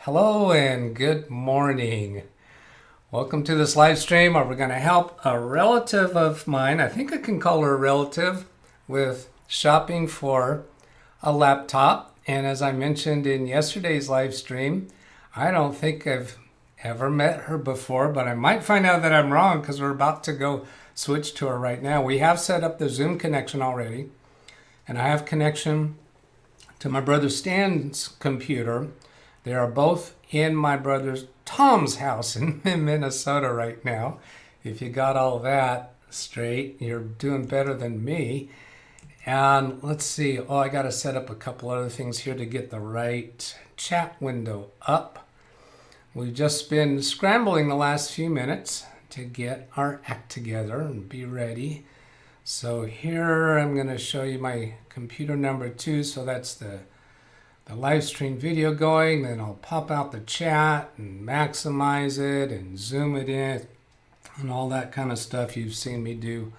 Hello and good morning. Welcome to this live stream where we're going to help a relative of mine, I think I can call her a relative, with shopping for a laptop. And as I mentioned in yesterday's live stream, I don't think I've ever met her before, but I might find out that I'm wrong because we're about to go switch to her right now. We have set up the Zoom connection already, and I have connection to my brother Stan's computer. They are both in my brother's Tom's house in Minnesota right now. If you got all that straight, you're doing better than me. And let's see. Oh, I got to set up a couple other things here to get the right chat window up. We've just been scrambling the last few minutes to get our act together and be ready. So here I'm going to show you my computer number 2. So that's the live stream video going. Then I'll pop out the chat and maximize it and zoom it in and all that kind of stuff you've seen me do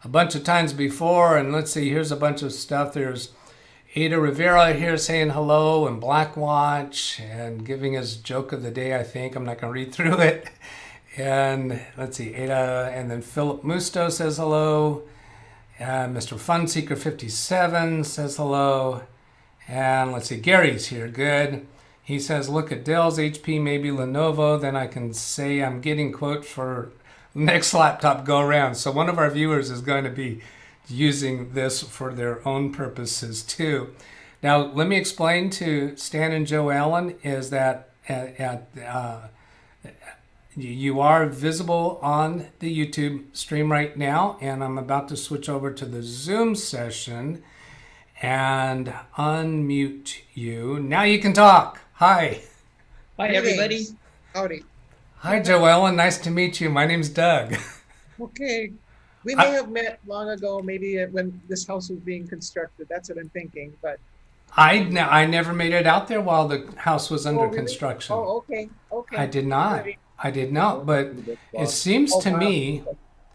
a bunch of times before. And let's see, here's a bunch of stuff. There's Ada Rivera here saying hello, and Blackwatch and giving his joke of the day, I think. I'm not going to read through it. And let's see, Ada, and then Philip Musto says hello. Mr. Funseeker 57 says hello. And let's see, Gary's here, good. He says, look at Dell's, HP, maybe Lenovo, then I can say I'm getting quotes for next laptop go around. So one of our viewers is going to be using this for their own purposes too. Now, let me explain to Stan and Joe Allen is that you are visible on the YouTube stream right now, and I'm about to switch over to the Zoom session and unmute you. Now you can talk. Hi. Hi, everybody. Howdy. Hi, Joellen. Nice to meet you. My name's Doug. Okay. We may have met long ago, maybe when this house was being constructed. That's what I'm thinking. But I never made it out there while the house was under really? construction. Oh, okay. Okay. I did not. I did not. But it seems to me.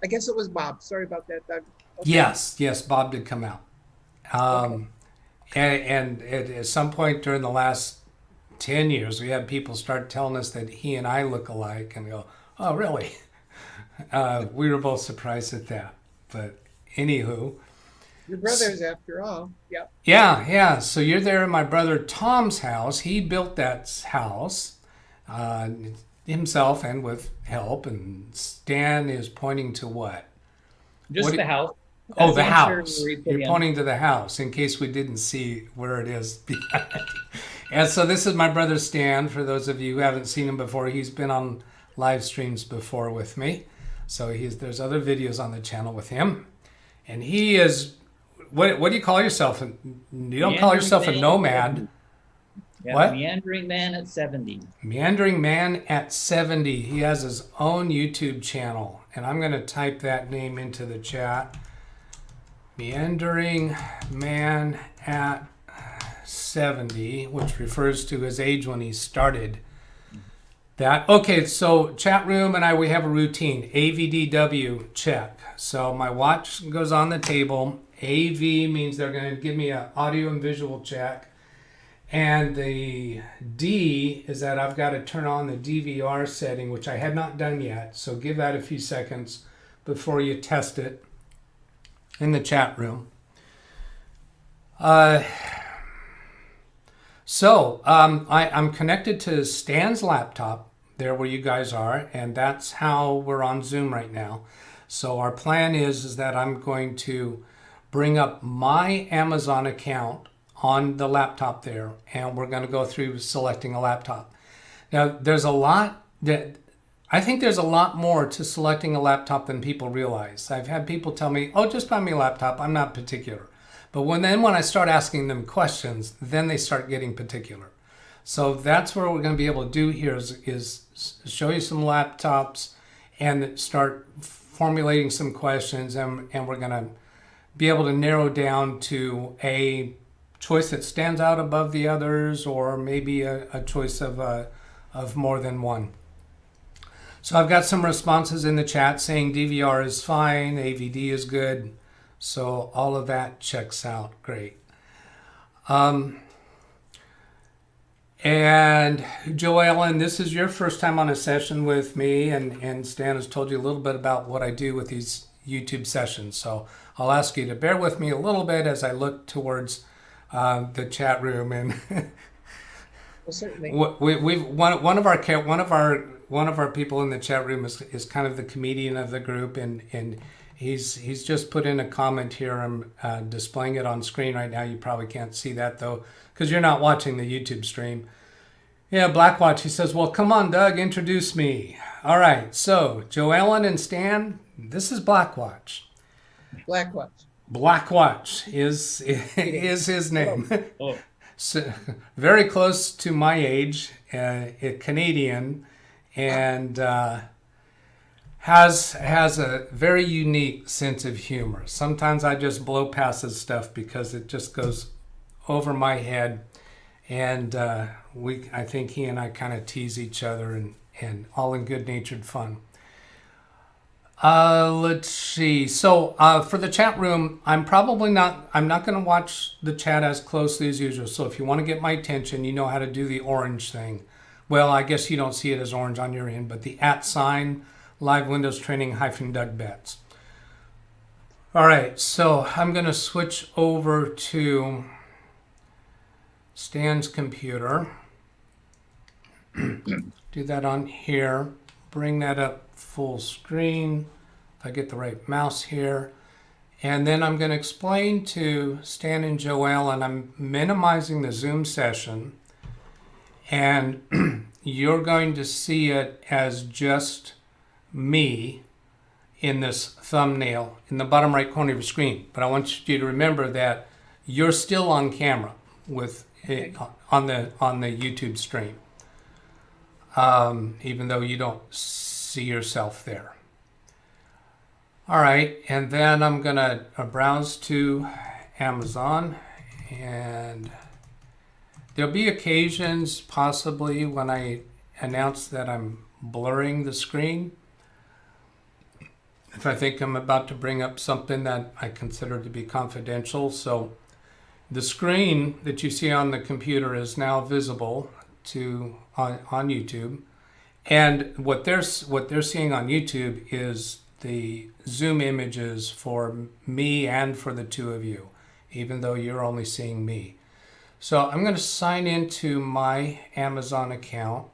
I guess it was Bob. Sorry about that, Doug. Okay. Yes, Bob did come out. And at some point during the last 10 years, we had people start telling us that he and I look alike, and go, oh, really? We were both surprised at that. But anywho. Your brothers, after all. Yep. Yeah. So you're there in my brother Tom's house. He built that house himself and with help. And Stan is pointing to what? Just the house. Oh, the house. You're pointing to the house in case we didn't see where it is behind. And so this is my brother Stan. For those of you who haven't seen him before, he's been on live streams before with me. So there's other videos on the channel with him. And he is, what do you call yourself? You don't call yourself a nomad. Yeah, what? Meandering Man at 70. Meandering Man at 70. He has his own YouTube channel. And I'm going to type that name into the chat. Meandering Man at 70, which refers to his age when he started that. Okay, so chat room and we have a routine. AVDW check. So my watch goes on the table. AV means they're going to give me an audio and visual check. And the D is that I've got to turn on the DVR setting, which I had not done yet. So give that a few seconds before you test it in the chat room. I'm connected to Stan's laptop there where you guys are, and that's how we're on Zoom right now. So our plan is that I'm going to bring up my Amazon account on the laptop there, and we're going to go through selecting a laptop. Now, I think there's a lot more to selecting a laptop than people realize. I've had people tell me, oh, just buy me a laptop. I'm not particular. But when I start asking them questions, then they start getting particular. So that's what we're going to be able to do here is show you some laptops and start formulating some questions. And we're going to be able to narrow down to a choice that stands out above the others, or maybe a choice of more than one. So I've got some responses in the chat saying DVR is fine, AVD is good. So all of that checks out great. And Joellen, this is your first time on a session with me, and Stan has told you a little bit about what I do with these YouTube sessions. So I'll ask you to bear with me a little bit as I look towards the chat room. And Well, certainly. we've one of our people in the chat room is kind of the comedian of the group, and he's just put in a comment here. I'm displaying it on screen right now. You probably can't see that though, because you're not watching the YouTube stream. Yeah, Blackwatch, he says, well, come on, Doug, introduce me. All right, so Joellen and Stan, this is Blackwatch. Blackwatch. Blackwatch is his name. Oh, So, very close to my age, a Canadian, and has a very unique sense of humor. Sometimes I just blow past his stuff because it just goes over my head, and I think he and I kind of tease each other, and all in good-natured fun. Let's see. So for the chat room, I'm not going to watch the chat as closely as usual. So if you want to get my attention, you know how to do the orange thing. Well, I guess you don't see it as orange on your end, but the @ LiveWindowsTraining-DougBetts. All right, so I'm going to switch over to Stan's computer. Do that on here. Bring that up full screen. If I get the right mouse here. And then I'm going to explain to Stan and Joelle, and I'm minimizing the Zoom session. And you're going to see it as just me in this thumbnail in the bottom right corner of your screen. But I want you to remember that you're still on camera with it on the YouTube stream, even though you don't see yourself there. All right, and then I'm gonna browse to Amazon, and there'll be occasions possibly when I announce that I'm blurring the screen. If I think I'm about to bring up something that I consider to be confidential. So the screen that you see on the computer is now visible on YouTube. And what they're seeing on YouTube is the Zoom images for me and for the two of you, even though you're only seeing me. So I'm going to sign into my Amazon account.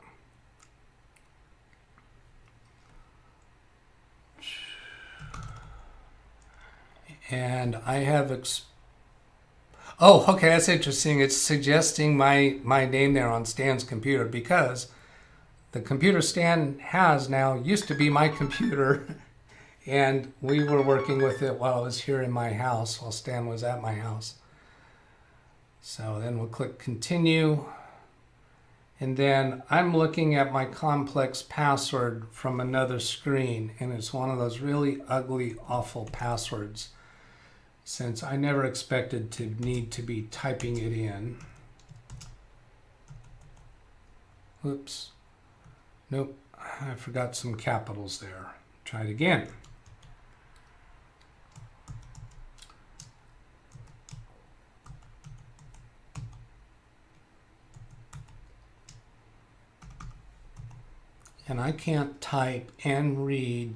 And I have oh, okay, that's interesting. It's suggesting my name there on Stan's computer, because the computer Stan has now used to be my computer, and we were working with it while I was here in my house, while Stan was at my house. So then we'll click continue, and then I'm looking at my complex password from another screen, and it's one of those really ugly, awful passwords, since I never expected to need to be typing it in. Oops. Nope, I forgot some capitals there. Try it again. And I can't type and read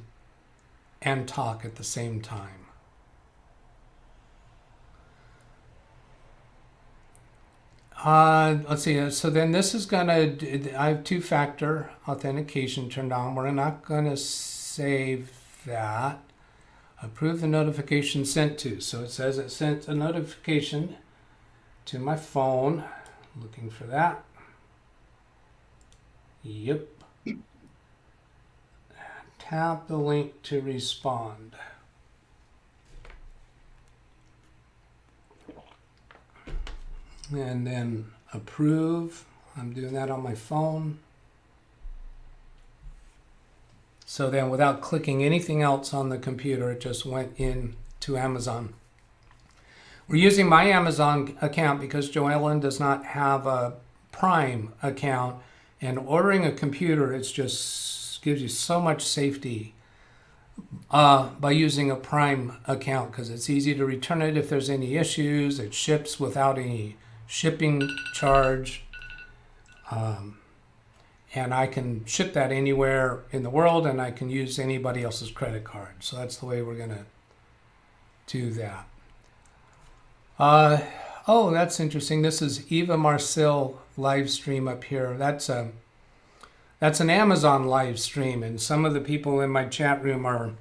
and talk at the same time. Let's see. So then this is gonna. I have two-factor authentication turned on. We're not gonna save that. Approve the notification sent to. So it says it sent a notification to my phone. Looking for that. Yep. Tap the link to respond. And then approve. I'm doing that on my phone. So then without clicking anything else on the computer, it just went in to Amazon. We're using my Amazon account because Joellen does not have a Prime account, and ordering a computer, it just gives you so much safety by using a Prime account, because it's easy to return it if there's any issues. It ships without any shipping charge. And I can ship that anywhere in the world, and I can use anybody else's credit card. So that's the way we're going to do that. Oh, that's interesting. This is Eva Marcel live stream up here. That's an Amazon live stream, and some of the people in my chat room are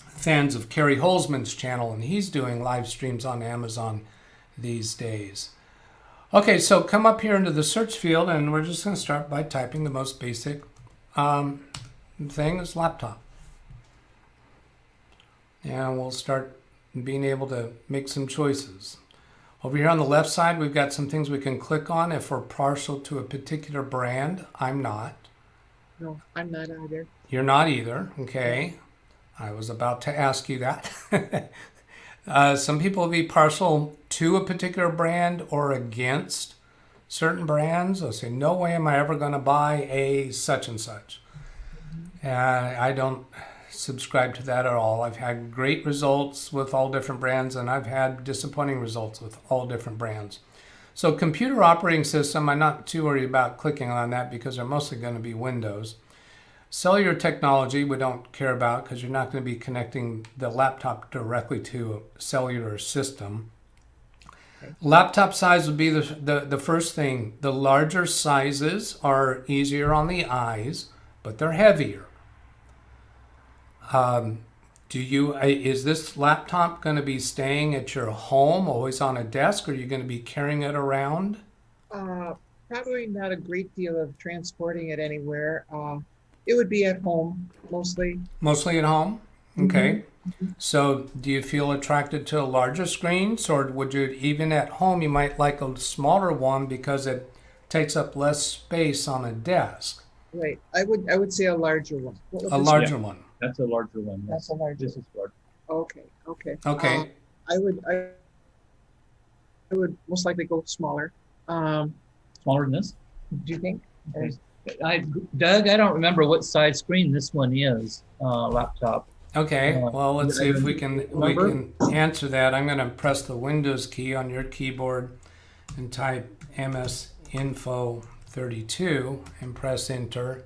fans of Kerry Holzman's channel, and he's doing live streams on Amazon these days. Okay, so come up here into the search field, and we're just going to start by typing the most basic thing is laptop. And we'll start being able to make some choices. Over here on the left side, we've got some things we can click on if we're partial to a particular brand. I'm not. No, I'm not either. You're not either. Okay. I was about to ask you that. Some people will be partial to a particular brand or against certain brands. They'll say, no way am I ever going to buy a such and such. I don't subscribe to that at all. I've had great results with all different brands, and I've had disappointing results with all different brands. So computer operating system, I'm not too worried about clicking on that because they're mostly going to be Windows. Cellular technology we don't care about because you're not going to be connecting the laptop directly to a cellular system. Okay. Laptop size would be the first thing. The larger sizes are easier on the eyes, but they're heavier. Is this laptop going to be staying at your home, always on a desk, or are you going to be carrying it around? Probably not a great deal of transporting it anywhere. It would be at home, mostly. Mostly at home? Okay. Mm-hmm. So do you feel attracted to larger screens, or would you, even at home, you might like a smaller one because it takes up less space on a desk? Right. I would say a larger one. A larger one. That's a larger one. That's a larger. This is large. Okay. Okay. I would most likely go smaller. Smaller than this? Do you think? Okay. Doug, I don't remember what size screen this one is, laptop. Okay, well, let's see if we can answer that. I'm going to press the Windows key on your keyboard and type MS Info 32 and press enter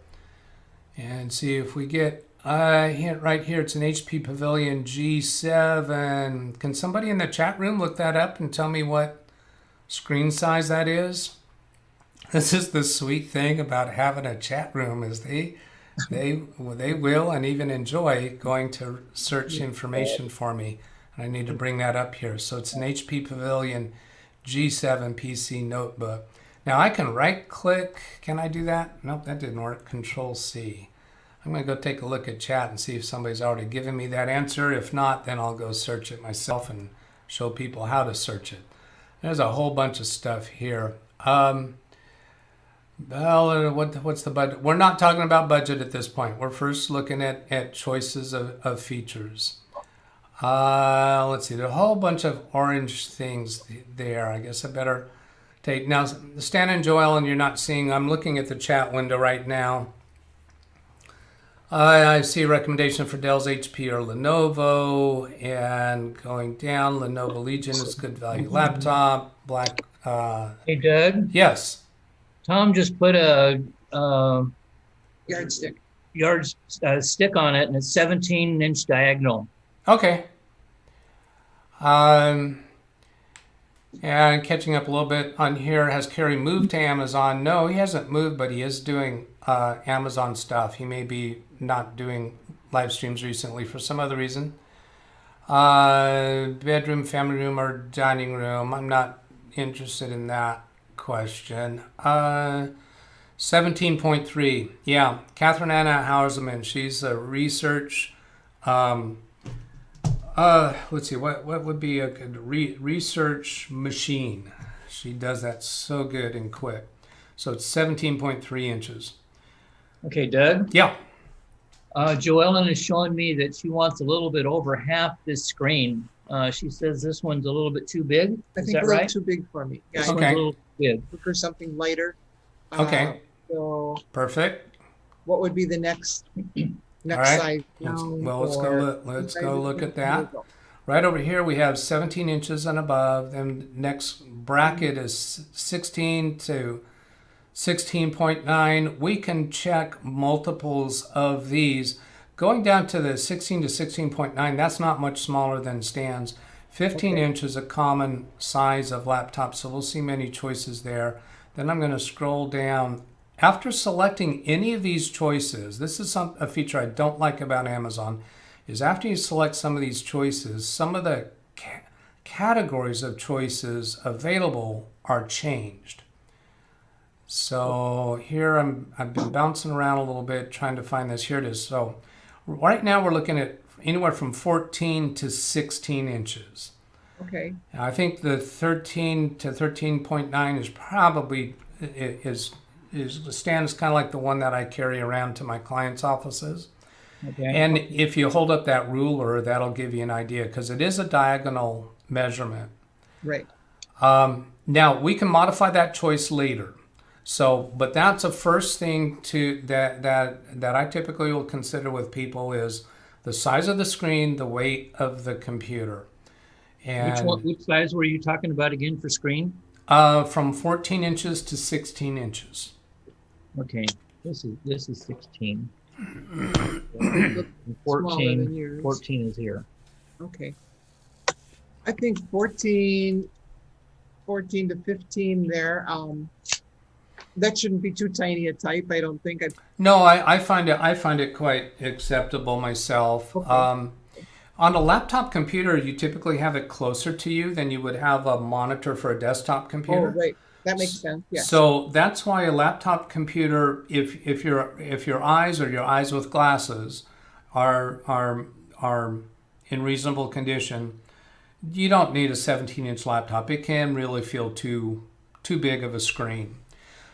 and see if we get right here. It's an HP Pavilion G7. Can somebody in the chat room look that up and tell me what screen size that is? This is the sweet thing about having a chat room is they will and even enjoy going to search information for me. And I need to bring that up here. So it's an HP Pavilion G7 PC notebook. Now I can right click. Can I do that? Nope, that didn't work. Control C. I'm going to go take a look at chat and see if somebody's already given me that answer. If not, then I'll go search it myself and show people how to search it. There's a whole bunch of stuff here. Well, what's the budget? We're not talking about budget at this point. We're first looking at choices of features. Let's see. There's a whole bunch of orange things there. I guess I better take... Now, Stan and Joel, and you're not seeing... I'm looking at the chat window right now. I see a recommendation for Dell's HP or Lenovo. And going down, Lenovo Legion is good value laptop. Black... Hey, Doug? Yes. Tom just put a yardstick stick on it, and it's 17-inch diagonal. Okay. And catching up a little bit on here, has Kerry moved to Amazon? No, he hasn't moved, but he is doing Amazon stuff. He may be not doing live streams recently for some other reason. Bedroom, family room, or dining room? I'm not interested in that question. 17.3. Yeah, Catherine Anna Hauserman. She's a research. Let's see. What would be a good research machine? She does that so good and quick. So it's 17.3 inches. Okay, Doug. Yeah. Joellen is showing me that she wants a little bit over half this screen. She says this one's a little bit too big. I think a little too big for me. Yeah, this okay. one's a little big. Look for something lighter. Okay. So perfect. What would be the next right. size? Let's go look at that. Right over here we have 17 inches and above. Then next bracket is 16 to 16.9. We can check multiples of these. Going down to the 16 to 16.9, that's not much smaller than stands. 15 Okay. inch is a common size of laptop, so we'll see many choices there. Then I'm going to scroll down. After selecting any of these choices, this is a feature I don't like about Amazon, is after you select some of these choices, some of the categories of choices available are changed. So here I've been bouncing around a little bit trying to find this. Here it is. So right now we're looking at anywhere from 14 to 16 inches. Okay. And I think the 13 to 13.9 is probably stands kind of like the one that I carry around to my clients' offices. Okay. And if you hold up that ruler, that'll give you an idea because it is a diagonal measurement. Right. Now we can modify that choice later. So, but that's a first thing that I typically will consider with people is the size of the screen, the weight of the computer. And Which size were you talking about again for screen? from 14 inches to 16 inches. Okay, this is 16. Smaller 14, than yours. 14 is here. Okay. I think 14 to 15 there. That shouldn't be too tiny a type, I don't think. No, I find it quite acceptable myself. Okay. On a laptop computer, you typically have it closer to you than you would have a monitor for a desktop Oh, computer. right. That makes sense. Yes. So that's why a laptop computer, if your eyes or your eyes with glasses are in reasonable condition, you don't need a 17-inch laptop. It can really feel too big of a screen.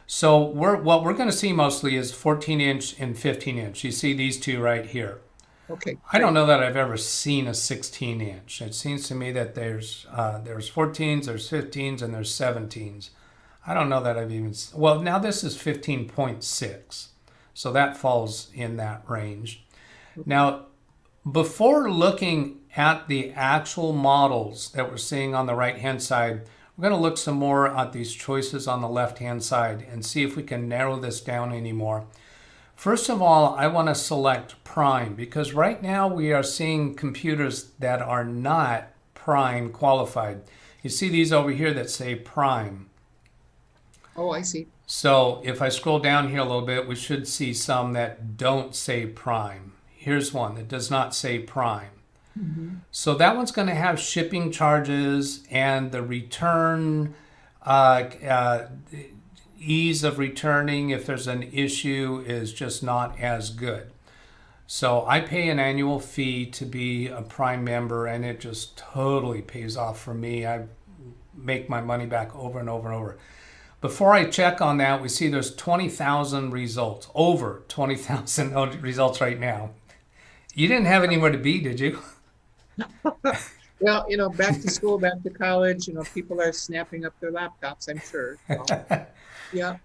So what we're going to see mostly is 14-inch and 15-inch. You see these two right here. Okay. I don't know that I've ever seen a 16-inch. It seems to me that there's 14s, there's 15s, and there's 17s. I don't know that I've even... Well, now this is 15.6, so that falls in that range. Now, before looking at the actual models that we're seeing on the right-hand side, we're going to look some more at these choices on the left-hand side and see if we can narrow this down anymore. First of all, I want to select Prime because right now we are seeing computers that are not Prime qualified. You see these over here that say Prime. Oh, I see. So if I scroll down here a little bit, we should see some that don't say Prime. Here's one that does not say Prime. Mm-hmm. So that one's going to have shipping charges and the return ease of returning if there's an issue is just not as good. So I pay an annual fee to be a Prime member and it just totally pays off for me. I make my money back over and over and over. Before I check on that, we see there's 20,000 results, over 20,000 results right now. You didn't have anywhere to be, did you? Well, back to school, back to college, people are snapping up their laptops, I'm sure. So, yeah.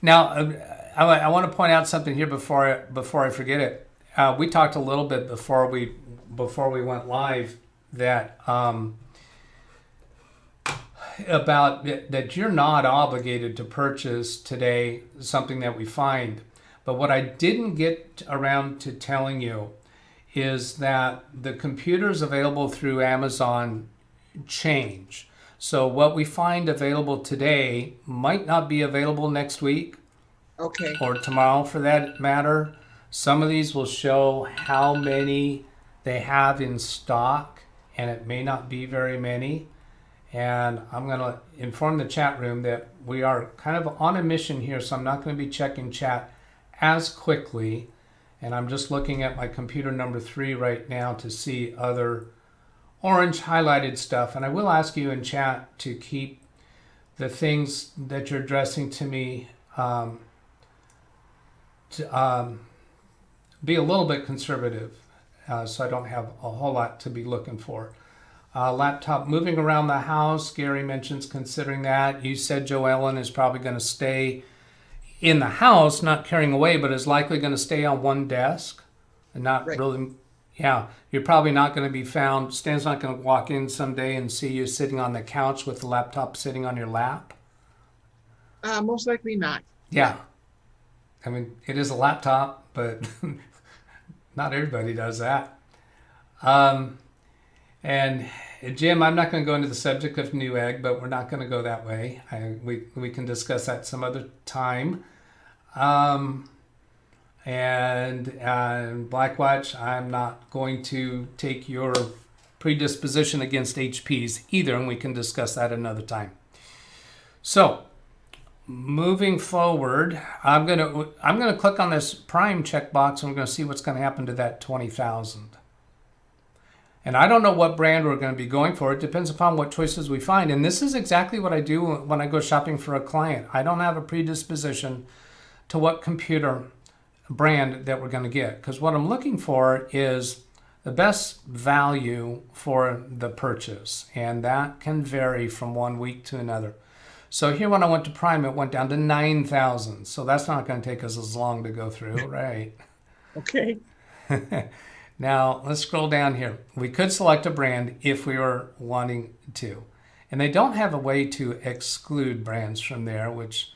Now, I want to point out something here before I forget it. We talked a little bit before we went live that about that you're not obligated to purchase today something that we find. But what I didn't get around to telling you is that the computers available through Amazon change. So what we find available today might not be available next week. Okay. Or tomorrow for that matter. Some of these will show how many they have in stock, and it may not be very many. And I'm going to inform the chat room that we are kind of on a mission here, so I'm not going to be checking chat as quickly. And I'm just looking at my computer number 3 right now to see other orange highlighted stuff. And I will ask you in chat to keep the things that you're addressing to me be a little bit conservative so I don't have a whole lot to be looking for. Laptop moving around the house. Gary mentions considering that. You said Joellen is probably going to stay in the house, not carrying away, but is likely going to stay on one desk and not Right. really. Yeah, you're probably not going to be found. Stan's not going to walk in someday and see you sitting on the couch with the laptop sitting on your lap. Most likely not. Yeah. I mean, it is a laptop, but not everybody does that. Um, and Jim, I'm not going to go into the subject of Newegg, but we're not going to go that way. We can discuss that some other time. Um, and Blackwatch, I'm not going to take your predisposition against HPs either, and we can discuss that another time. So, moving forward, I'm gonna click on this prime checkbox, and we're gonna see what's gonna happen to that 20,000. And I don't know what brand we're going to be going for. It depends upon what choices we find. And this is exactly what I do when I go shopping for a client. I don't have a predisposition to what computer brand that we're going to get, because what I'm looking for is the best value for the purchase, and that can vary from one week to another. So here when I went to Prime, it went down to 9,000. So that's not going to take us as long to go through, right? Okay. Now let's scroll down here. We could select a brand if we were wanting to, and they don't have a way to exclude brands from there, which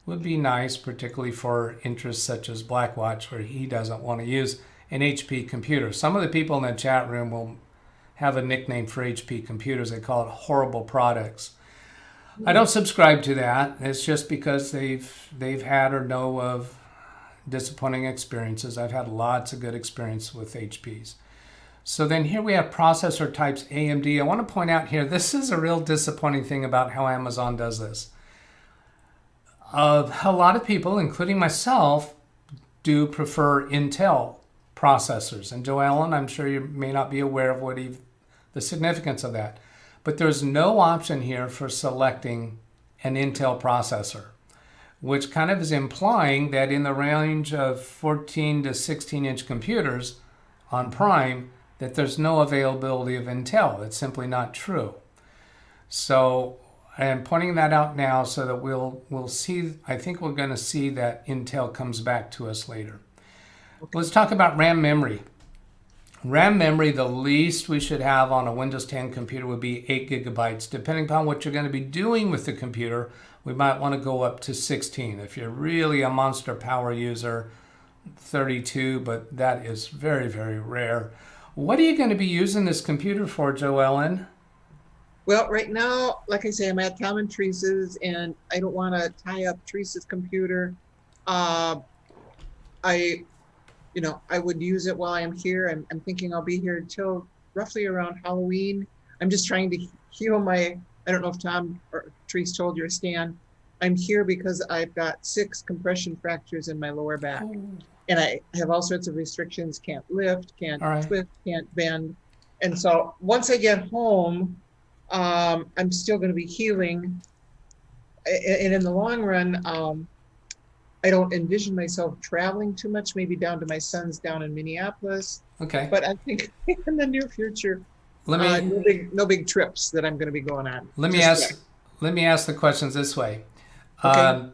would be nice, particularly for interests such as Blackwatch, where he doesn't want to use an HP computer. Some of the people in the chat room will have a nickname for HP computers. They call it horrible products. I don't subscribe to that. It's just because they've had or know of disappointing experiences. I've had lots of good experience with HPs. So then here we have processor types AMD. I want to point out here, this is a real disappointing thing about how Amazon does this. A lot of people, including myself, do prefer Intel processors. And Joellen, I'm sure you may not be aware of the significance of that. But there's no option here for selecting an Intel processor, which kind of is implying that in the range of 14 to 16-inch computers on Prime, that there's no availability of Intel. It's simply not true. So I'm pointing that out now so that we'll see. I think we're going to see that Intel comes back to us later. Okay. Let's talk about RAM memory. RAM memory, the least we should have on a Windows 10 computer would be 8 gigabytes. Depending upon what you're going to be doing with the computer, we might want to go up to 16. If you're really a monster power user, 32, but that is very, very rare. What are you going to be using this computer for, Joellen? Well, right now, like I say, I'm at Tom and Teresa's, and I don't want to tie up Teresa's computer. I would use it while I'm here. I'm thinking I'll be here until roughly around Halloween. I'm just trying to heal I don't know if Tom or Teresa told you or Stan, I'm here because I've got 6 compression fractures in my lower back. Oh. And I have all sorts of restrictions, can't lift, can't twist, can't bend. And so once I get home, I'm still going to be healing. And in the long run, I don't envision myself traveling too much, maybe down to my son's down in Minneapolis. Okay. But I think in the near future, no big trips that I'm going to be going on. Let me ask the questions this way. Okay.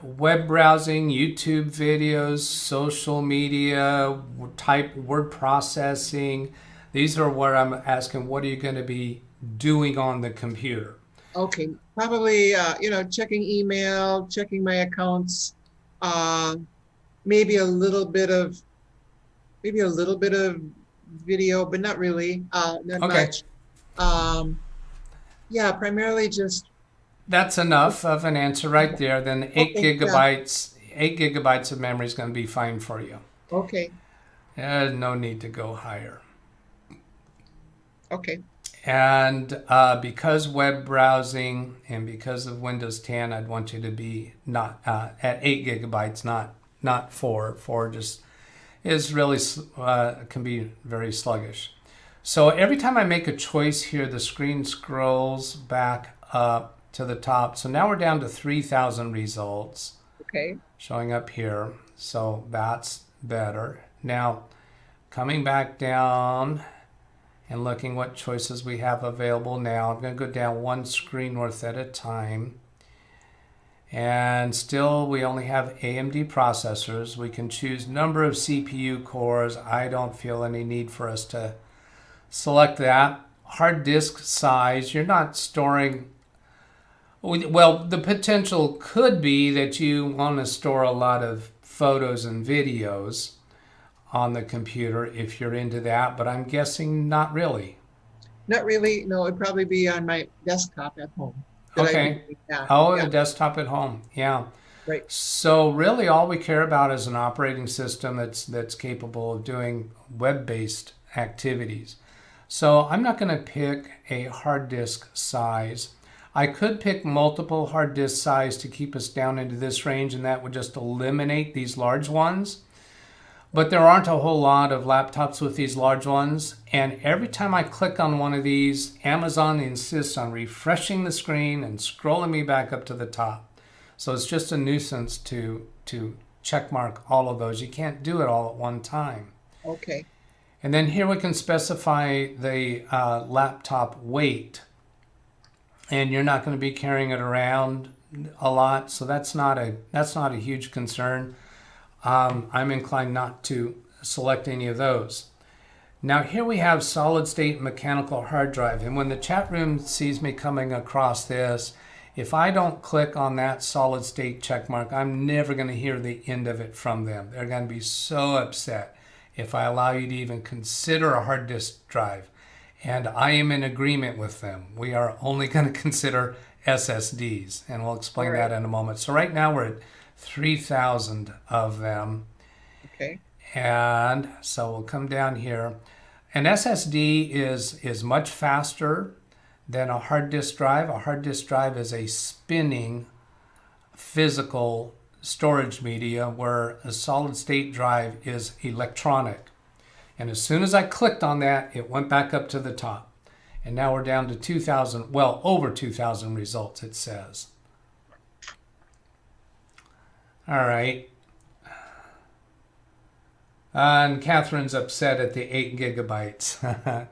Web browsing, YouTube videos, social media, type word processing. These are where I'm asking, what are you going to be doing on the computer? Okay. Probably, checking email, checking my accounts, maybe a little bit of video, but not really, not much. Primarily just. That's enough of an answer right there. Then 8 gigabytes of memory is going to be fine for you. Okay. No need to go higher. Okay. And because web browsing and because of Windows 10, I'd want you to be not at 8 gigabytes, not 4. 4 just is really can be very sluggish. So every time I make a choice here, the screen scrolls back up to the top. So now we're down to 3,000 results. Okay. Showing up here. So that's better. Now coming back down and looking what choices we have available now. I'm going to go down one screen worth at a time. And still we only have AMD processors. We can choose number of CPU cores. I don't feel any need for us to select that. Hard disk size, you're not storing Well, the potential could be that you want to store a lot of photos and videos on the computer if you're into that, but I'm guessing not really. Not really. No, it'd probably be on my desktop at home. That I'd be Okay. doing that. Oh, the Yeah, desktop at home. Yeah. right. So really all we care about is an operating system that's capable of doing web-based activities. So I'm not going to pick a hard disk size. I could pick multiple hard disk size to keep us down into this range, and that would just eliminate these large ones. But there aren't a whole lot of laptops with these large ones. And every time I click on one of these, Amazon insists on refreshing the screen and scrolling me back up to the top. So it's just a nuisance to check mark all of those. You can't do it all at one time. Okay. And then here we can specify the laptop weight. And you're not going to be carrying it around a lot, so that's not a huge concern. I'm inclined not to select any of those. Now here we have solid state mechanical hard drive, and when the chat room sees me coming across this, if I don't click on that solid state check mark, I'm never going to hear the end of it from them. They're going to be so upset if I allow you to even consider a hard disk drive. And I am in agreement with them. We are only going to consider SSDs, and we'll explain that in a moment. So right now we're at 3,000 of them. Okay. And so we'll come down here. An SSD is much faster than a hard disk drive. A hard disk drive is a spinning physical storage media, where a solid state drive is electronic. And as soon as I clicked on that, it went back up to the top. And now we're down to 2,000, well, over 2,000 results, it says. All right. And Catherine's upset at the 8 gigabytes.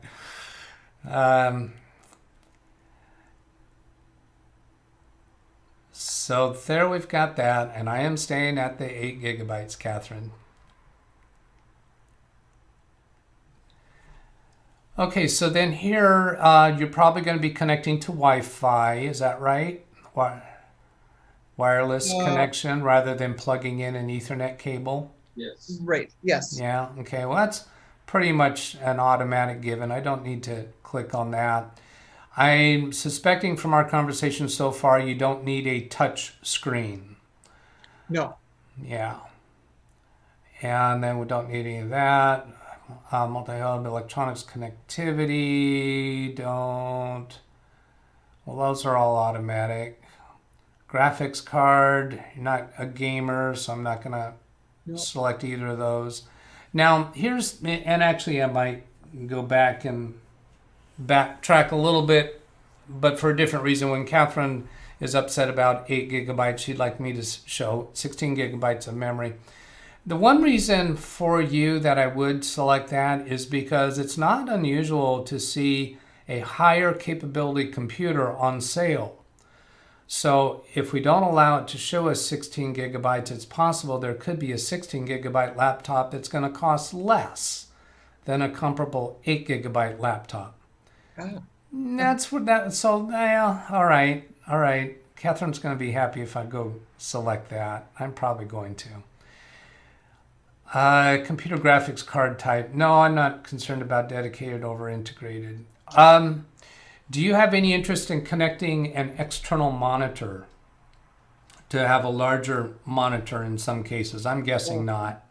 So there we've got that, and I am staying at the 8 gigabytes, Catherine. Okay, so then here you're probably going to be connecting to Wi-Fi, is that right? Wireless connection rather than plugging in an Ethernet cable? Yes. Right. Yes. Yeah, okay, well that's pretty much an automatic given. I don't need to click on that. I'm suspecting from our conversation so far you don't need a touch screen. No. Yeah. And then we don't need any of that. Multi-hub electronics connectivity, don't. Well, those are all automatic. Graphics card, you're not a gamer, so I'm not going to select either of those. Now, here's, and actually I might go back and backtrack a little bit, but for a different reason. When Catherine is upset about 8 gigabytes, she'd like me to show 16 gigabytes of memory. The one reason for you that I would select that is because it's not unusual to see a higher capability computer on sale. So if we don't allow it to show us 16 gigabytes, it's possible there could be a 16 gigabyte laptop that's going to cost less than a comparable 8 gigabyte laptop. Ah. That's what that, so yeah, all right. Catherine's going to be happy if I go select that. I'm probably going to. Computer graphics card type. No, I'm not concerned about dedicated over integrated. Do you have any interest in connecting an external monitor to have a larger monitor in some cases? I'm guessing not.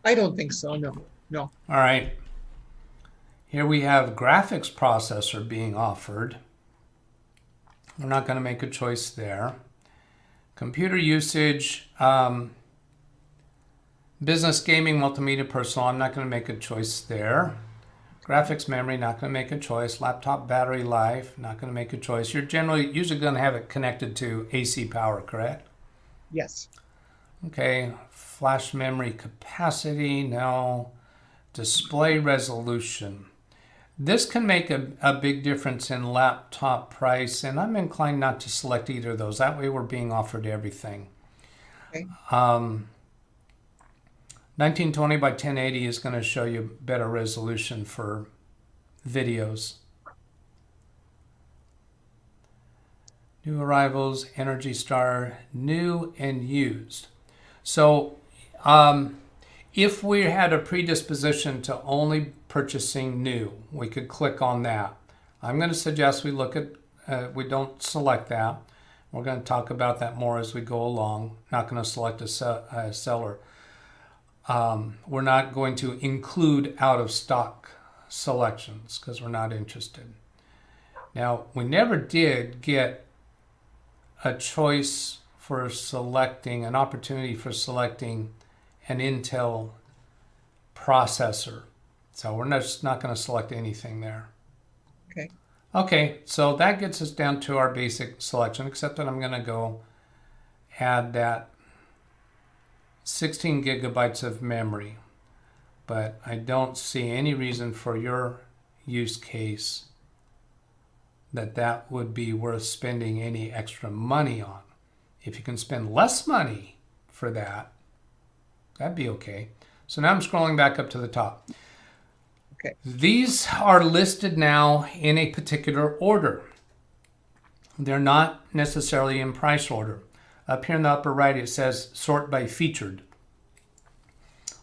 I don't think so. No. No. All right. Here we have graphics processor being offered. We're not going to make a choice there. Computer usage, business, gaming, multimedia, personal. I'm not going to make a choice there. Graphics memory, not going to make a choice. Laptop battery life, not going to make a choice. You're usually going to have it connected to AC power, correct? Yes. Okay. Flash memory capacity, no. Display resolution. This can make a big difference in laptop price, and I'm inclined not to select either of those. That way we're being offered everything. Okay. 1920 by 1080 is going to show you better resolution for videos. New arrivals, Energy Star, new and used. So if we had a predisposition to only purchasing new, we could click on that. I'm going to suggest we look at, we don't select that. We're going to talk about that more as we go along. Not going to select a seller. We're not going to include out of stock selections because we're not interested. Now, we never did get a choice for selecting, an opportunity for selecting an Intel processor. So we're just not going to select anything there. Okay. Okay, so that gets us down to our basic selection, except that I'm going to go add that 16 gigabytes of memory. But I don't see any reason for your use case that would be worth spending any extra money on. If you can spend less money for that, that'd be okay. So now I'm scrolling back up to the top. Okay. These are listed now in a particular order. They're not necessarily in price order. Up here in the upper right, it says sort by featured.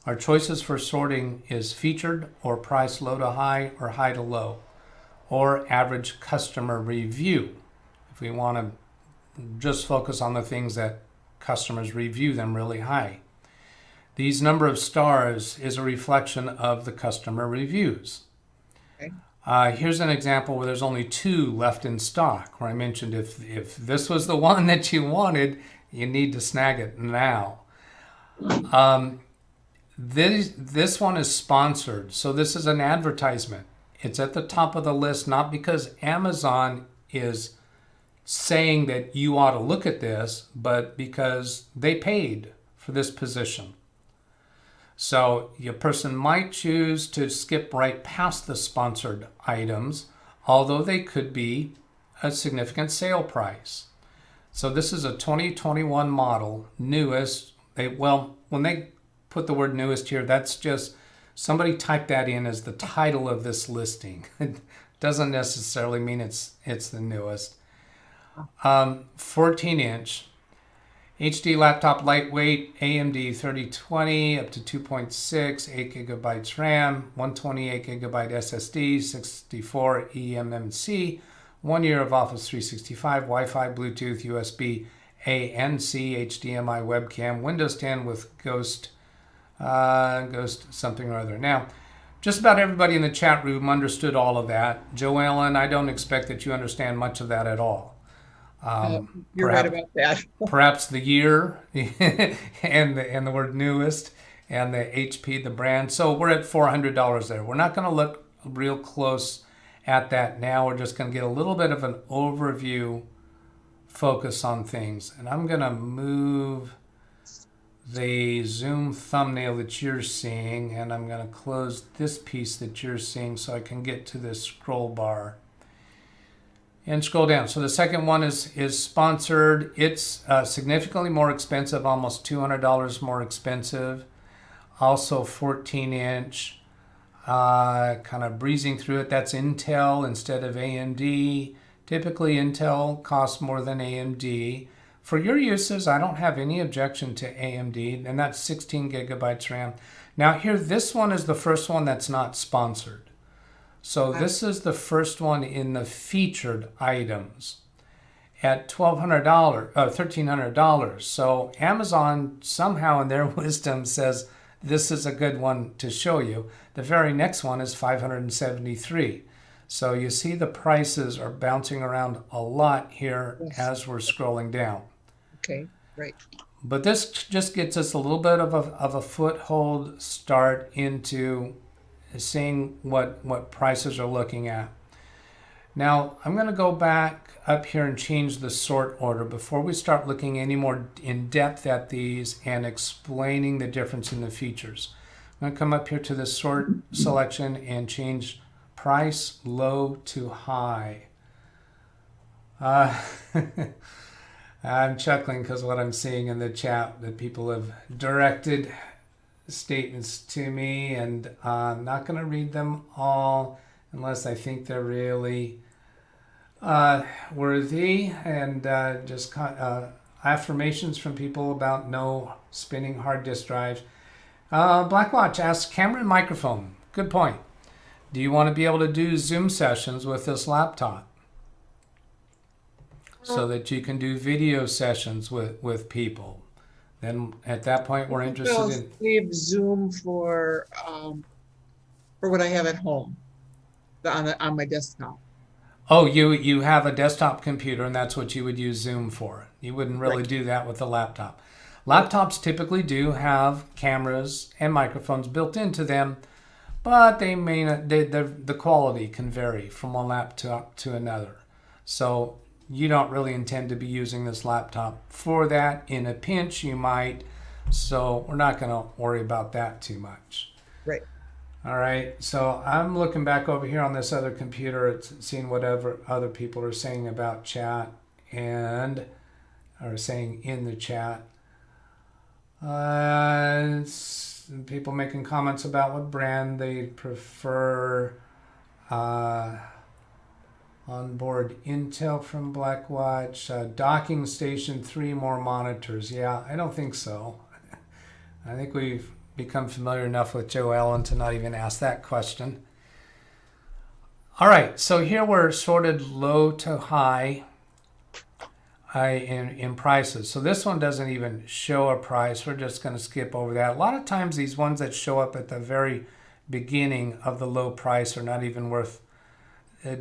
Our choices for sorting is featured or price low to high or high to low, or average customer review. If we want to just focus on the things that customers review them really high. These number of stars is a reflection of the customer reviews. Okay. Here's an example where there's only 2 left in stock, where I mentioned if this was the one that you wanted, you need to snag it now. This one is sponsored, so this is an advertisement. It's at the top of the list, not because Amazon is saying that you ought to look at this, but because they paid for this position. So your person might choose to skip right past the sponsored items, although they could be a significant sale price. So this is a 2021 model, newest. When they put the word newest here, that's just somebody typed that in as the title of this listing. It doesn't necessarily mean it's the newest. 14-inch. HD laptop, lightweight, AMD 3020 up to 2.6, 8 gigabytes RAM, 128 gigabyte SSD, 64 eMMC, 1 year of Office 365, Wi-Fi, Bluetooth, USB A and C, HDMI webcam, Windows 10 with Ghost something or other. Now, just about everybody in the chat room understood all of that. Joellen, I don't expect that you understand much of that at all. You're right about that. Perhaps the year and the word newest and the HP, the brand. So we're at $400 there. We're not going to look real close at that now. We're just going to get a little bit of an overview focus on things. And I'm going to move the Zoom thumbnail that you're seeing, and I'm going to close this piece that you're seeing so I can get to this scroll bar. And scroll down. So the second one is sponsored. It's significantly more expensive, almost $200 more expensive. Also 14-inch, kind of breezing through it. That's Intel instead of AMD. Typically Intel costs more than AMD. For your uses, I don't have any objection to AMD, and that's 16 gigabytes RAM. Now here, this one is the first one that's not sponsored. So this is the first one in the featured items at $1,300. So Amazon somehow in their wisdom says this is a good one to show you. The very next one is $573. So you see the prices are bouncing around a lot here as we're scrolling down. Okay, right. But this just gets us a little bit of a foothold start into seeing what prices are looking at. Now I'm going to go back up here and change the sort order before we start looking any more in depth at these and explaining the difference in the features. I'm going to come up here to the sort selection and change price low to high. I'm chuckling because what I'm seeing in the chat that people have directed statements to me, and I'm not going to read them all unless I think they're really worthy and just affirmations from people about no spinning hard disk drives. Blackwatch asks, camera and microphone. Good point. Do you want to be able to do Zoom sessions with this laptop so that you can do video sessions with people? Then at that point, we're interested I'll in... save Zoom for what I have at home, on my desktop. Oh, you have a desktop computer, and that's what you would use Zoom for. You wouldn't really Right. do that with a laptop. Laptops typically do have cameras and microphones built into them, but they may not, the quality can vary from one laptop to another. So you don't really intend to be using this laptop for that. In a pinch, you might. So we're not going to worry about that too much. Right. All right, so I'm looking back over here on this other computer, it's seeing whatever other people are saying about chat and are saying in the chat. People making comments about what brand they prefer. Onboard Intel from Blackwatch. Docking station, 3 more monitors. Yeah, I don't think so. I think we've become familiar enough with Joe Allen to not even ask that question. All right, so here we're sorted low to high in prices. So this one doesn't even show a price. We're just going to skip over that. A lot of times these ones that show up at the very beginning of the low price are not even worth,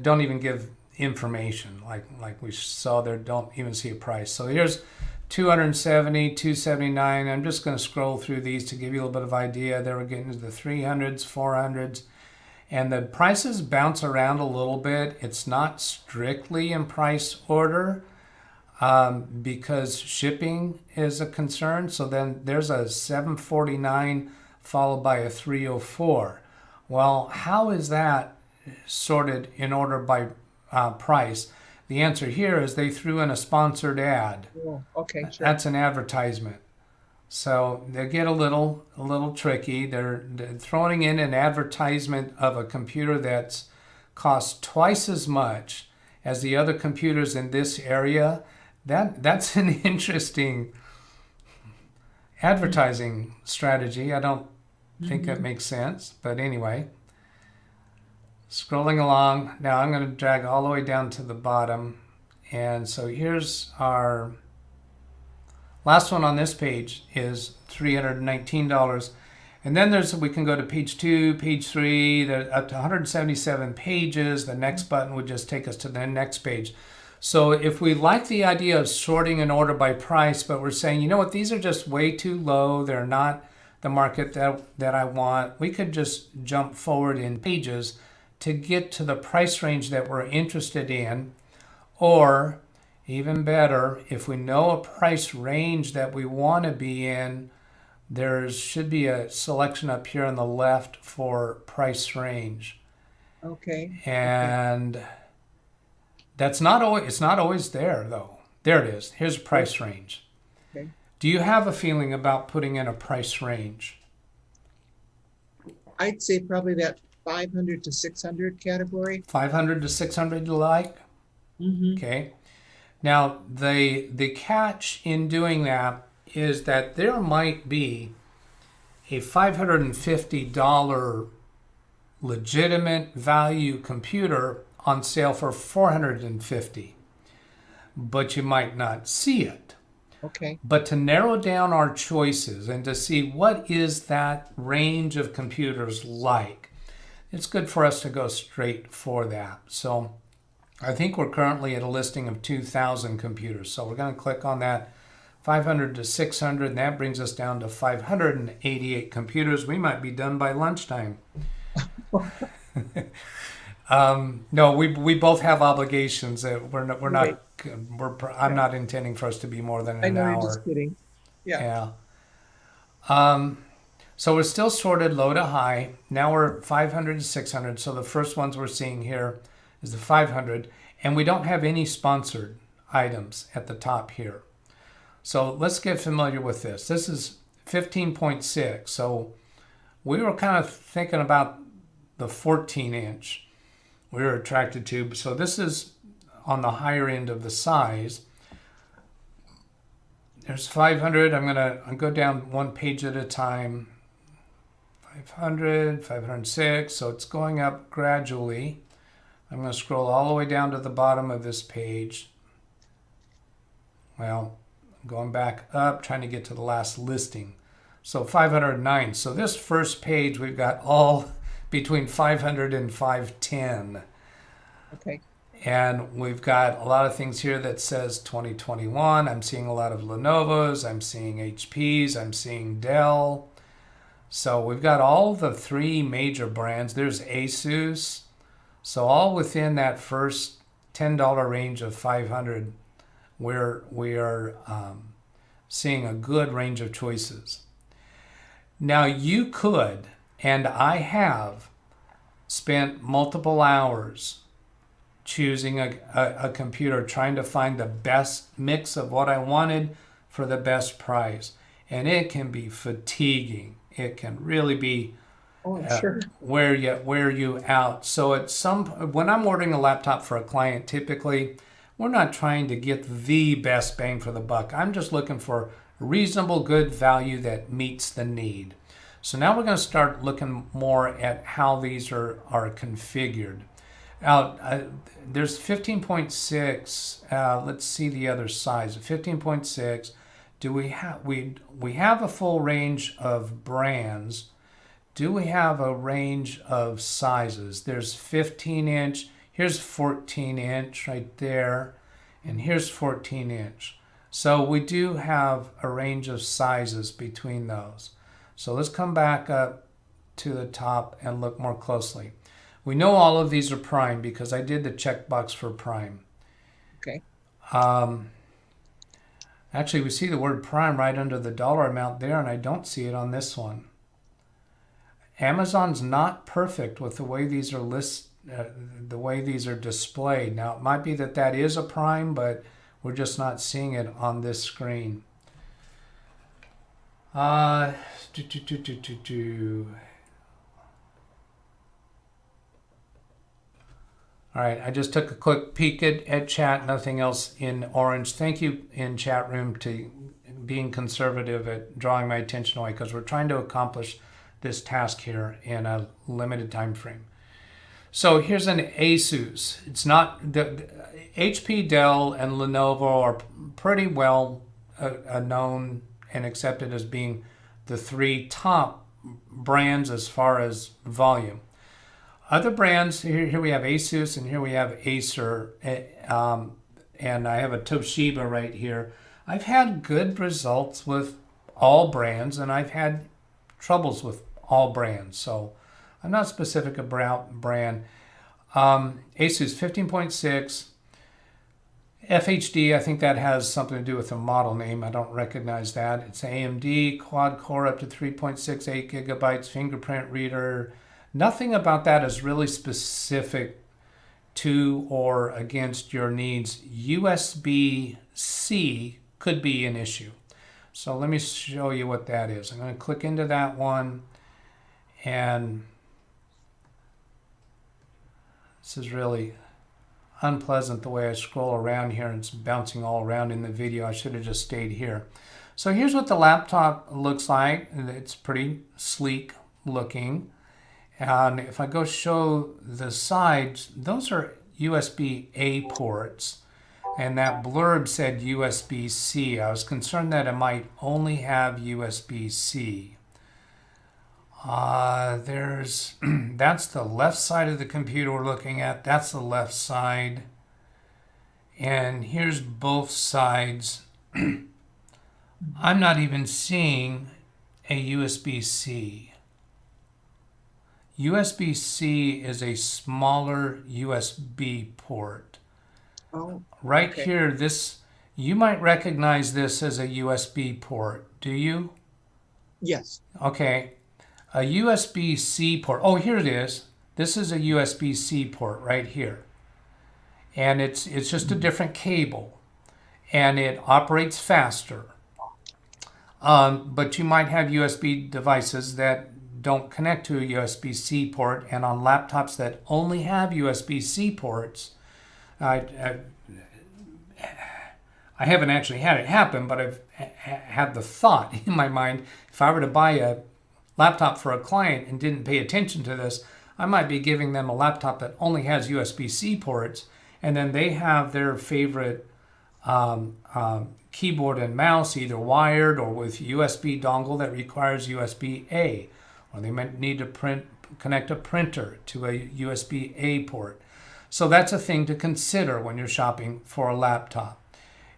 don't even give information. Like we saw there, don't even see a price. So here's 270, 279. I'm just going to scroll through these to give you a little bit of idea. They were getting to the 300s, 400s, and the prices bounce around a little bit. It's not strictly in price order because shipping is a concern. So then there's a 749 followed by a 304. Well, how is that sorted in order by price? The answer here is they threw in a sponsored ad. Oh, okay, sure. That's an advertisement. So they get a little tricky. They're throwing in an advertisement of a computer that's costs twice as much as the other computers in this area. That's an interesting advertising strategy. I don't think that makes sense, but anyway. Scrolling along, now I'm going to drag all the way down to the bottom. And so here's our last one on this page is $319. And then we can go to page 2, page 3, up to 177 pages. The next button would just take us to the next page. So if we like the idea of sorting an order by price, but we're saying, you know what, these are just way too low, they're not the market that I want, we could just jump forward in pages to get to the price range that we're interested in. Or even better, if we know a price range that we want to be in, there should be a selection up here on the left for price range. Okay. And it's not always there though. There it is. Here's price range. Okay. Do you have a feeling about putting in a price range? I'd say probably that 500 to 600 category. 500 to 600 you like? Mm-hmm. Okay. Now, the catch in doing that is that there might be a $550 legitimate value computer on sale for $450, but you might not see it. Okay. But to narrow down our choices and to see what is that range of computers like, it's good for us to go straight for that. So I think we're currently at a listing of 2,000 computers. So we're going to click on that 500 to 600, and that brings us down to 588 computers. We might be done by lunchtime. No, we both have obligations. We're not. Right. I'm not intending for us to be more than an I know hour. you're just kidding. Yeah. So we're still sorted low to high. Now we're 500 to 600. So the first ones we're seeing here is the 500, and we don't have any sponsored items at the top here. So let's get familiar with this. This is 15.6. So we were kind of thinking about the 14-inch we were attracted to. So this is on the higher end of the size. There's 500. I'll go down one page at a time. 500, 506. So it's going up gradually. I'm going to scroll all the way down to the bottom of this page. Well, I'm going back up, trying to get to the last listing. So 509. So this first page, we've got all between 500 and 510. Okay. And we've got a lot of things here that says 2021. I'm seeing a lot of Lenovo's. I'm seeing HP's. I'm seeing Dell. So we've got all the three major brands. There's Asus. So all within that first $10 range of 500, we are seeing a good range of choices. Now you could, and I have, spent multiple hours choosing a computer, trying to find the best mix of what I wanted for the best price. And it can be fatiguing. It can really be Sure. wear you out. So when I'm ordering a laptop for a client, typically we're not trying to get the best bang for the buck. I'm just looking for reasonable good value that meets the need. So now we're going to start looking more at how these are configured. There's 15.6. Let's see the other size. 15.6. Do we have a full range of brands? Do we have a range of sizes? There's 15-inch. Here's 14-inch right there, and here's 14-inch. So we do have a range of sizes between those. So let's come back up to the top and look more closely. We know all of these are prime because I did the checkbox for prime. Okay. Actually, we see the word prime right under the dollar amount there, and I don't see it on this one. Amazon's not perfect with the way these are the way these are displayed. Now, it might be that is a prime, but we're just not seeing it on this screen. All right, I just took a quick peek at chat, nothing else in orange. Thank you in chat room to being conservative at drawing my attention away because we're trying to accomplish this task here in a limited time frame. So here's an Asus. It's not the HP, Dell, and Lenovo are pretty well known and accepted as being the three top brands as far as volume. Other brands, here we have Asus and here we have Acer, and I have a Toshiba right here. I've had good results with all brands, and I've had troubles with all brands, so I'm not specific about brand. Asus 15.6, FHD, I think that has something to do with the model name. I don't recognize that. It's AMD, quad core up to 3.68 gigabytes, fingerprint reader. Nothing about that is really specific to or against your needs. USB-C could be an issue. So let me show you what that is. I'm going to click into that one, and this is really unpleasant the way I scroll around here and it's bouncing all around in the video. I should have just stayed here. So here's what the laptop looks like. It's pretty sleek looking. And if I go show the sides, those are USB-A ports. And that blurb said USB-C. I was concerned that it might only have USB-C. That's the left side of the computer we're looking at. That's the left side. And here's both sides. I'm not even seeing a USB-C. USB-C is a smaller USB port. Oh, right okay. Here, you might recognize this as a USB port. Do you? Yes. Okay. A USB-C port. Oh, here it is. This is a USB-C port right here. And it's just a different cable. And it operates faster. But you might have USB devices that don't connect to a USB-C port. And on laptops that only have USB-C ports, I haven't actually had it happen, but I've had the thought in my mind, if I were to buy a laptop for a client and didn't pay attention to this, I might be giving them a laptop that only has USB-C ports, and then they have their favorite keyboard and mouse, either wired or with USB dongle that requires USB-A, or they might need to connect a printer to a USB-A port. So that's a thing to consider when you're shopping for a laptop.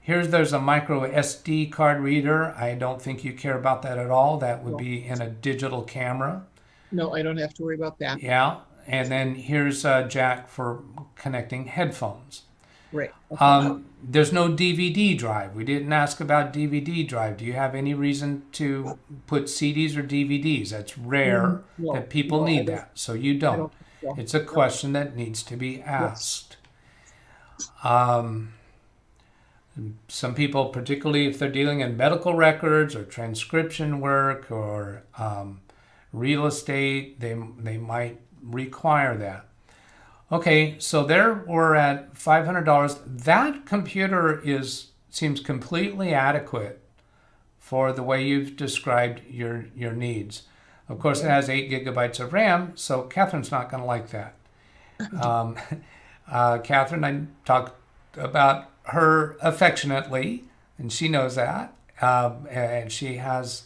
There's a micro SD card reader. I don't think you care about that at all. That would be in a digital camera. No, I don't have to worry about that. Yeah, and then here's a jack for connecting headphones. Right. There's no DVD drive. We didn't ask about DVD drive. Do you have any reason to put CDs or DVDs? That's rare that people need that, so you don't. It's a question that needs to be asked. Some people, particularly if they're dealing in medical records or transcription work or real estate, they might require that. Okay, so there we're at $500. That computer seems completely adequate for the way you've described your needs. Of course, it has 8 gigabytes of RAM, so Catherine's not going to like that. Catherine, I talked about her affectionately, and she knows that, and she has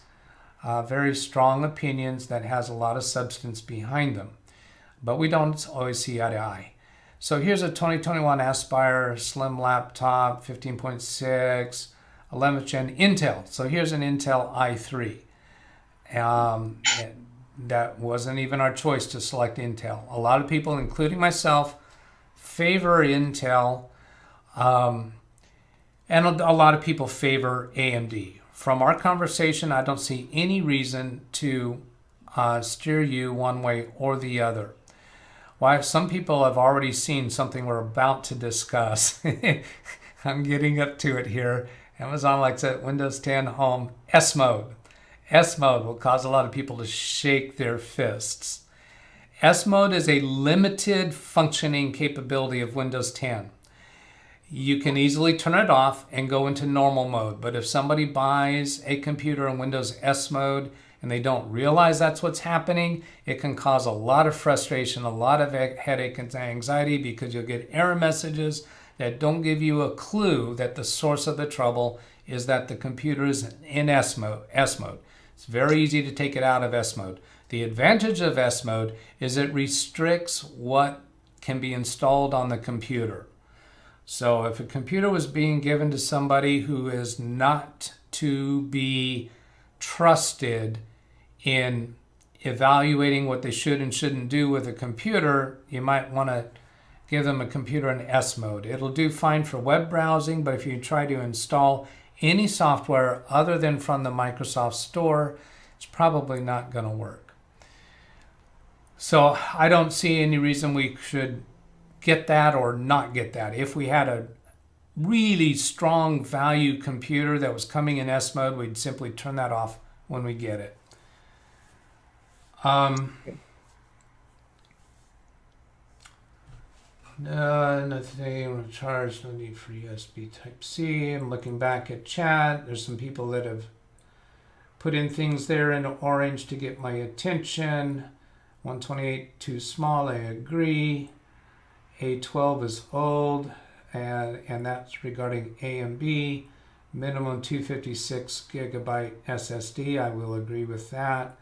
very strong opinions that has a lot of substance behind them, but we don't always see eye to eye. So here's a 2021 Aspire Slim laptop, 15.6, 11th gen Intel. So here's an Intel i3. That wasn't even our choice to select Intel. A lot of people, including myself, favor Intel. And a lot of people favor AMD. From our conversation, I don't see any reason to steer you one way or the other. Why some people have already seen something we're about to discuss. I'm getting up to it here. Amazon likes it, Windows 10 Home S Mode. S Mode will cause a lot of people to shake their fists. S Mode is a limited functioning capability of Windows 10. You can easily turn it off and go into normal mode. But if somebody buys a computer in Windows S Mode and they don't realize that's what's happening, it can cause a lot of frustration, a lot of headache and anxiety, because you'll get error messages that don't give you a clue that the source of the trouble is that the computer is in S mode. It's very easy to take it out of S mode. The advantage of S mode is it restricts what can be installed on the computer. So if a computer was being given to somebody who is not to be trusted in evaluating what they should and shouldn't do with a computer, you might want to give them a computer in S mode. It'll do fine for web browsing, but if you try to install any software other than from the Microsoft Store, it's probably not going to work. So I don't see any reason we should get that or not get that. If we had a really strong value computer that was coming in S mode, we'd simply turn that off when we get it. Nothing charged, no need for USB Type-C. I'm looking back at chat. There's some people that have put in things there in orange to get my attention. 128 too small, I agree. A12 is old, and that's regarding A and B. Minimum 256 gigabyte SSD, I will agree with that.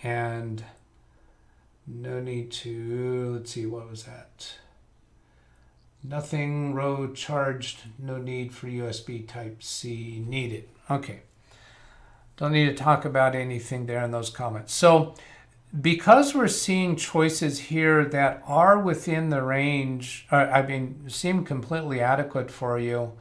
And no need to, let's see, what was that? Nothing row charged, no need for USB Type-C needed. Okay, don't need to talk about anything there in those comments. So because we're seeing choices here that are within the range, seem completely adequate for you,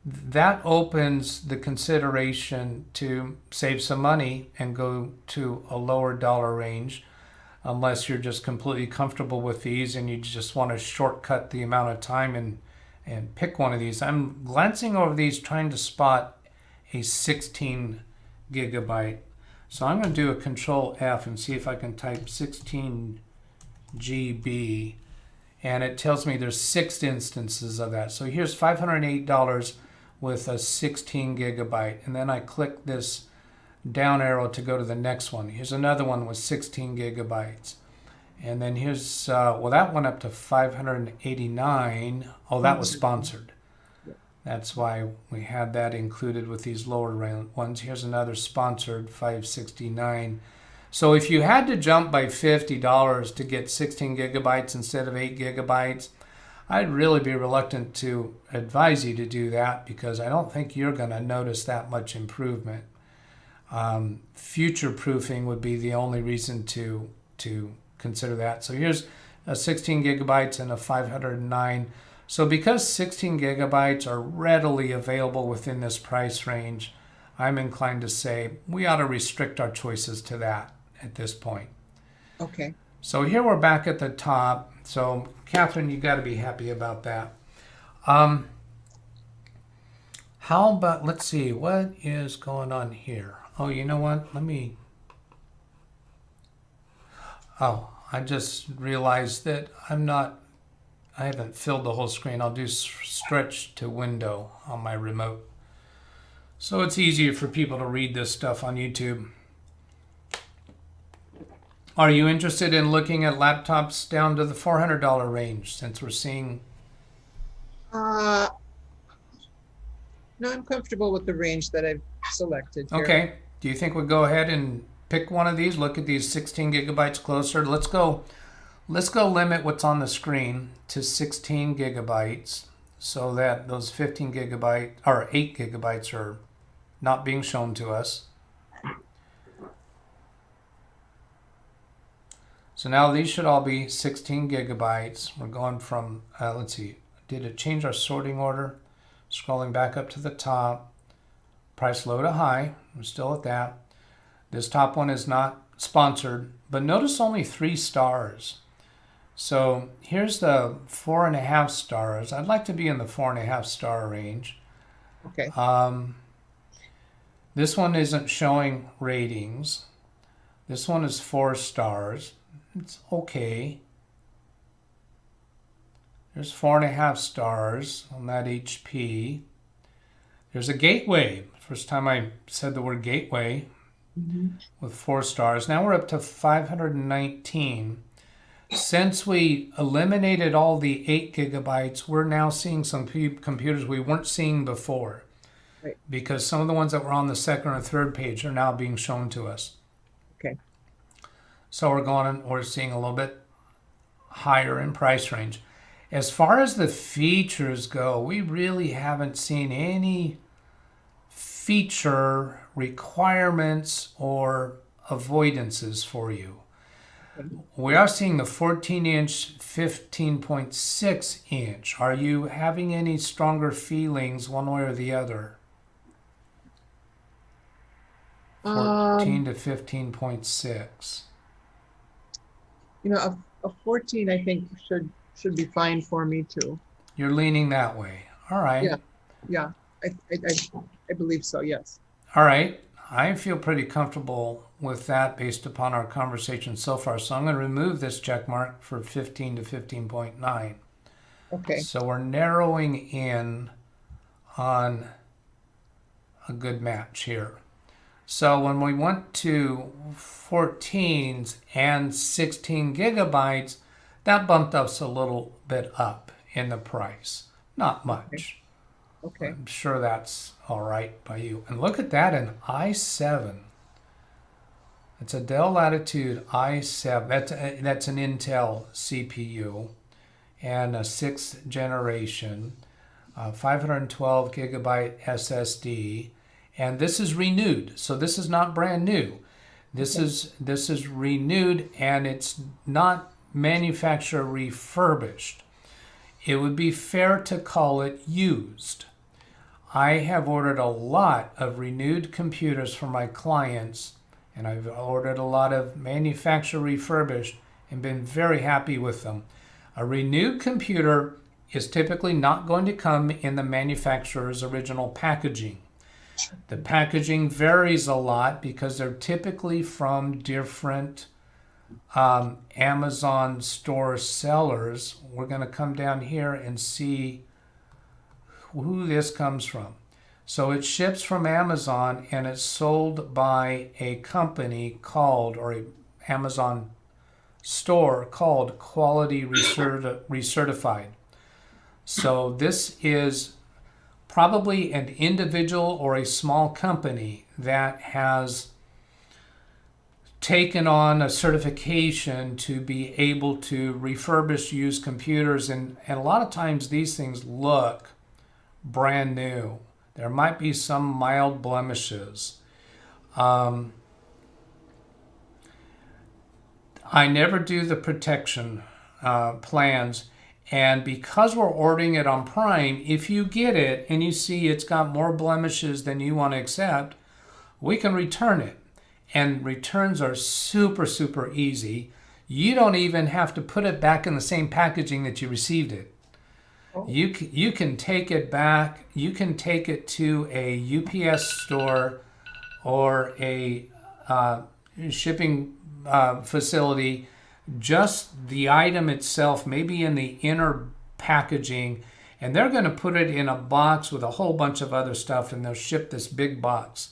that opens the consideration to save some money and go to a lower dollar range, unless you're just completely comfortable with these and you just want to shortcut the amount of time and pick one of these. I'm glancing over these trying to spot a 16 gigabyte. So I'm going to do a Control F and see if I can type 16 GB and it tells me there's 6 instances of that. So here's $508 with a 16 gigabyte, and then I click this down arrow to go to the next one. Here's another one with 16 gigabytes. And then here's, well, that went up to 589. Oh, that was sponsored. That's why we had that included with these lower ones. Here's another sponsored, 569. So if you had to jump by $50 to get 16 gigabytes instead of 8 gigabytes, I'd really be reluctant to advise you to do that, because I don't think you're going to notice that much improvement. Future proofing would be the only reason to consider that. So here's a 16 gigabytes and a 509. So because 16 gigabytes are readily available within this price range, I'm inclined to say we ought to restrict our choices to that at this point. Okay. So here we're back at the top. So Catherine, you got to be happy about that. How about, let's see, what is going on here? Oh, you know what? I just realized that I haven't filled the whole screen. I'll do stretch to window on my remote. So it's easier for people to read this stuff on YouTube. Are you interested in looking at laptops down to the $400 range, since we're seeing? No, I'm comfortable with the range that I've selected here. Okay. Do you think we'll go ahead and pick one of these? Look at these 16 gigabytes closer. Let's go limit what's on the screen to 16 gigabytes so that those 15 gigabyte or 8 gigabytes are not being shown to us. So now these should all be 16 gigabytes. We're going from, let's see, did it change our sorting order? Scrolling back up to the top, price low to high, we're still at that. This top one is not sponsored, but notice only 3 stars. So here's the 4.5 stars. I'd like to be in the 4.5 star range. Okay. This one isn't showing ratings. This one is 4 stars. It's okay. There's 4.5 stars on that HP. There's a gateway. First time I said the word gateway with 4 stars. Now we're up to 519. Since we eliminated all the 8 gigabytes, we're now seeing some computers we weren't seeing before. Right. Because some of the ones that were on the second or third page are now being shown to us. Okay. So we're seeing a little bit higher in price range. As far as the features go, we really haven't seen any feature requirements or avoidances for you. We are seeing the 14-inch, 15.6 inch. Are you having any stronger feelings one way or the other? 14 to 15.6. You know, a 14 I think should be fine for me too. You're leaning that way. All right. Yeah. I believe so. Yes. All right. I feel pretty comfortable with that based upon our conversation so far. So I'm going to remove this check mark for 15 to 15.9. Okay. So we're narrowing in on a good match here. So when we went to 14s and 16 gigabytes, that bumped us a little bit up in the price. Not much. Okay. I'm sure that's all right by you. And look at that, an i7. It's a Dell Latitude i7. That's an Intel CPU and a 6th generation, 512 gigabyte SSD. And this is renewed, so this is not brand new. This is renewed, and it's not manufacturer refurbished. It would be fair to call it used. I have ordered a lot of renewed computers for my clients, and I've ordered a lot of manufacturer refurbished and been very happy with them. A renewed computer is typically not going to come in the manufacturer's original packaging. The packaging varies a lot because they're typically from different Amazon store sellers, we're going to come down here and see who this comes from. So it ships from Amazon and it's sold by a company called, or a Amazon store called Quality Recertified. So this is probably an individual or a small company that has taken on a certification to be able to refurbish used computers, and a lot of times these things look brand new. There might be some mild blemishes. I never do the protection plans, and because we're ordering it on Prime, if you get it and you see it's got more blemishes than you want to accept, we can return it. And returns are super, super easy. You don't even have to put it back in the same packaging that you received it. You can take it back. You can take it to a UPS store or a shipping facility. Just the item itself, maybe in the inner packaging, and they're going to put it in a box with a whole bunch of other stuff, and they'll ship this big box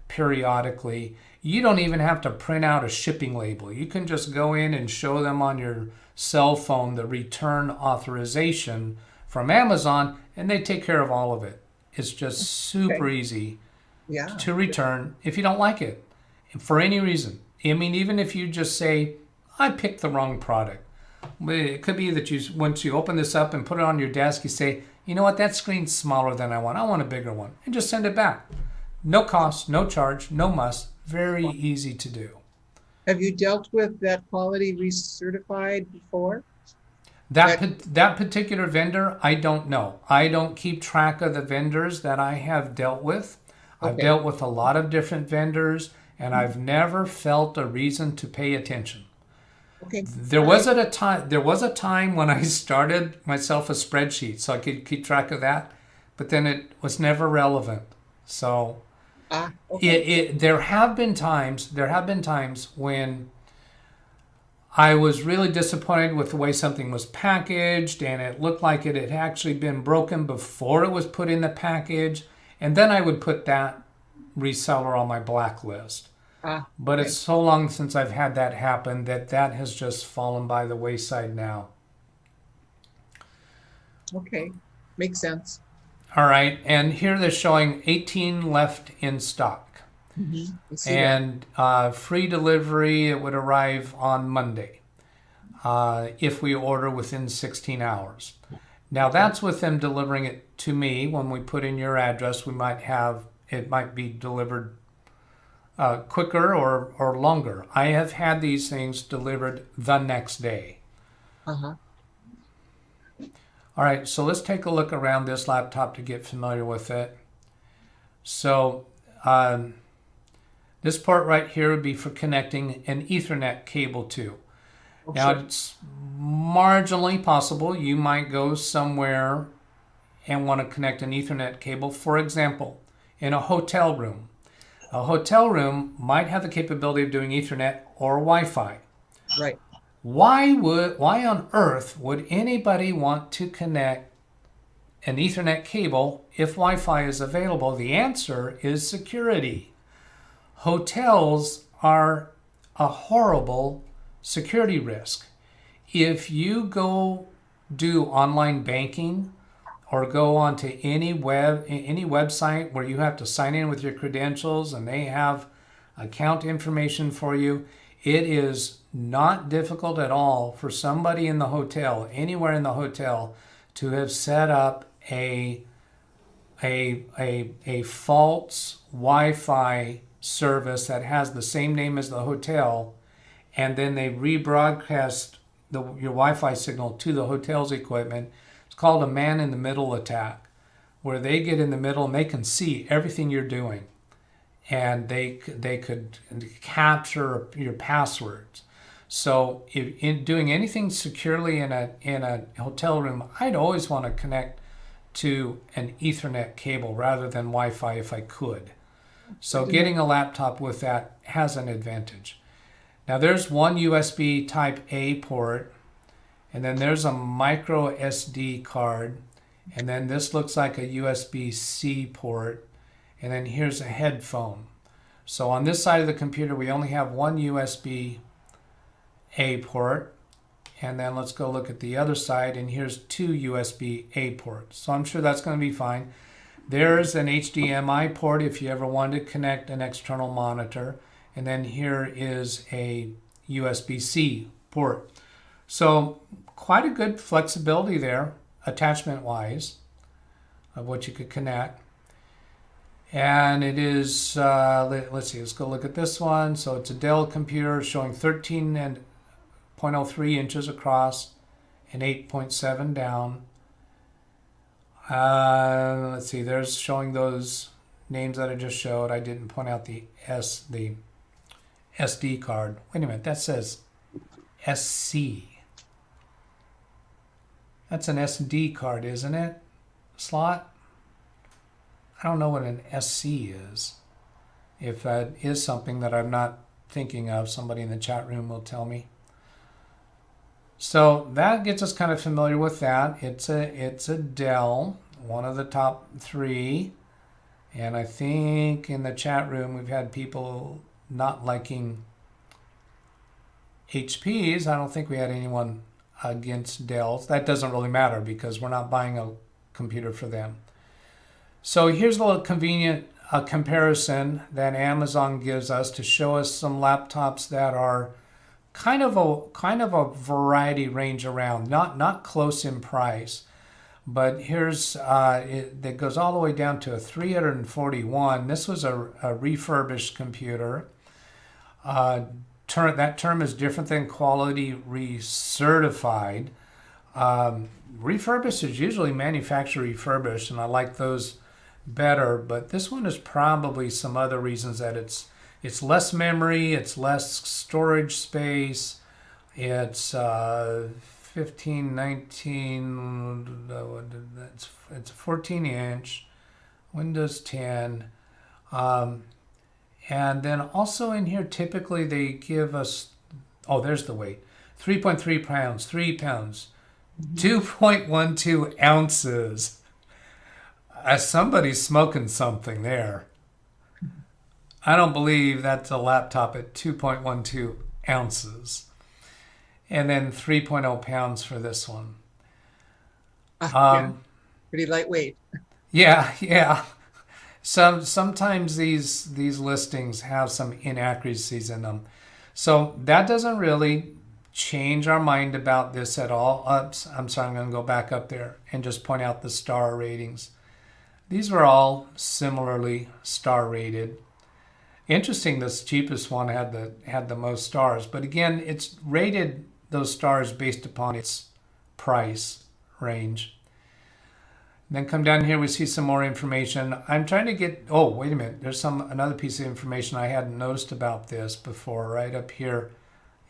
periodically. You don't even have to print out a shipping label. You can just go in and show them on your cell phone the return authorization from Amazon, and they take care of all of it. It's just super easy to return if you don't like it for any reason. I mean, even if you just say, I picked the wrong product. It could be that once you open this up and put it on your desk, you say, you know what, that screen's smaller than I want. I want a bigger one. And just send it back. No cost, no charge, no must. Very easy to do. Have you dealt with that quality recertified before? That particular vendor, I don't know. I don't keep track of the vendors that I have dealt with. I've dealt with a lot of different vendors, and I've never felt a reason to pay attention. There was a time when I started myself a spreadsheet so I could keep track of that, but then it was never relevant. So there have been times when I was really disappointed with the way something was packaged, and it looked like it had actually been broken before it was put in the package, and then I would put that reseller on my blacklist. But it's so long since I've had that happen that has just fallen by the wayside now. Okay, makes sense. All right, and here they're showing 18 left in stock. And free delivery, it would arrive on Monday if we order within 16 hours. Now that's with them delivering it to me. When we put in your address, it might be delivered quicker or longer. I have had these things delivered the next day. All right, so let's take a look around this laptop to get familiar with it. So this port right here would be for connecting an Ethernet cable to. Now it's marginally possible you might go somewhere and want to connect an Ethernet cable, for example, in a hotel room. A hotel room might have the capability of doing Ethernet or Wi-Fi. Right. Why on earth would anybody want to connect an Ethernet cable if Wi-Fi is available? The answer is security. Hotels are a horrible security risk. If you go do online banking or go onto any website where you have to sign in with your credentials and they have account information for you, it is not difficult at all for somebody in the hotel, anywhere in the hotel, to have set up a false Wi-Fi service that has the same name as the hotel, and then they rebroadcast your Wi-Fi signal to the hotel's equipment. It's called a man-in-the-middle attack, where they get in the middle and they can see everything you're doing, and they could capture your passwords. So in doing anything securely in a hotel room, I'd always want to connect to an Ethernet cable rather than Wi-Fi if I could. So getting a laptop with that has an advantage. Now there's one USB Type A port, and then there's a micro SD card, and then this looks like a USB-C port, and then here's a headphone. So on this side of the computer, we only have one USB-A port, and then let's go look at the other side, and here's two USB-A ports. So I'm sure that's going to be fine. There's an HDMI port if you ever wanted to connect an external monitor, and then here is a USB-C port. So quite a good flexibility there, attachment-wise, of what you could connect. And it is, let's see, let's go look at this one. So it's a Dell computer showing 13.03 inches across and 8.7 down. Let's see, there's showing those names that I just showed. I didn't point out the SD card. Wait a minute, that says SC. That's an SD card, isn't it? Slot? I don't know what an SC is. If that is something that I'm not thinking of, somebody in the chat room will tell me. So that gets us kind of familiar with that. It's a Dell, one of the top three. And I think in the chat room we've had people not liking HPs. I don't think we had anyone against Dells. That doesn't really matter because we're not buying a computer for them. So here's a little convenient comparison that Amazon gives us to show us some laptops that are kind of a variety range around, not close in price. But here's that goes all the way down to a 341. This was a refurbished computer. That term is different than quality recertified. Refurbished is usually manufacturer refurbished, and I like those better. But this one is probably some other reasons that it's less memory, it's less storage space, it's 1519. It's a 14 inch, Windows 10. And then also in here, typically they give us, oh, there's the weight, 3.3 pounds, 3 pounds, 2.12 ounces. Somebody's smoking something there. I don't believe that's a laptop at 2.12 ounces. And then 3.0 pounds for this one. Yeah. Pretty lightweight. Yeah. Sometimes these listings have some inaccuracies in them. So that doesn't really change our mind about this at all. I'm sorry, I'm going to go back up there and just point out the star ratings. These were all similarly star rated. Interesting, this cheapest one had the most stars, but again, it's rated those stars based upon its price range. Then come down here, we see some more information. I'm trying to get, oh, wait a minute. There's another piece of information I hadn't noticed about this before, right up here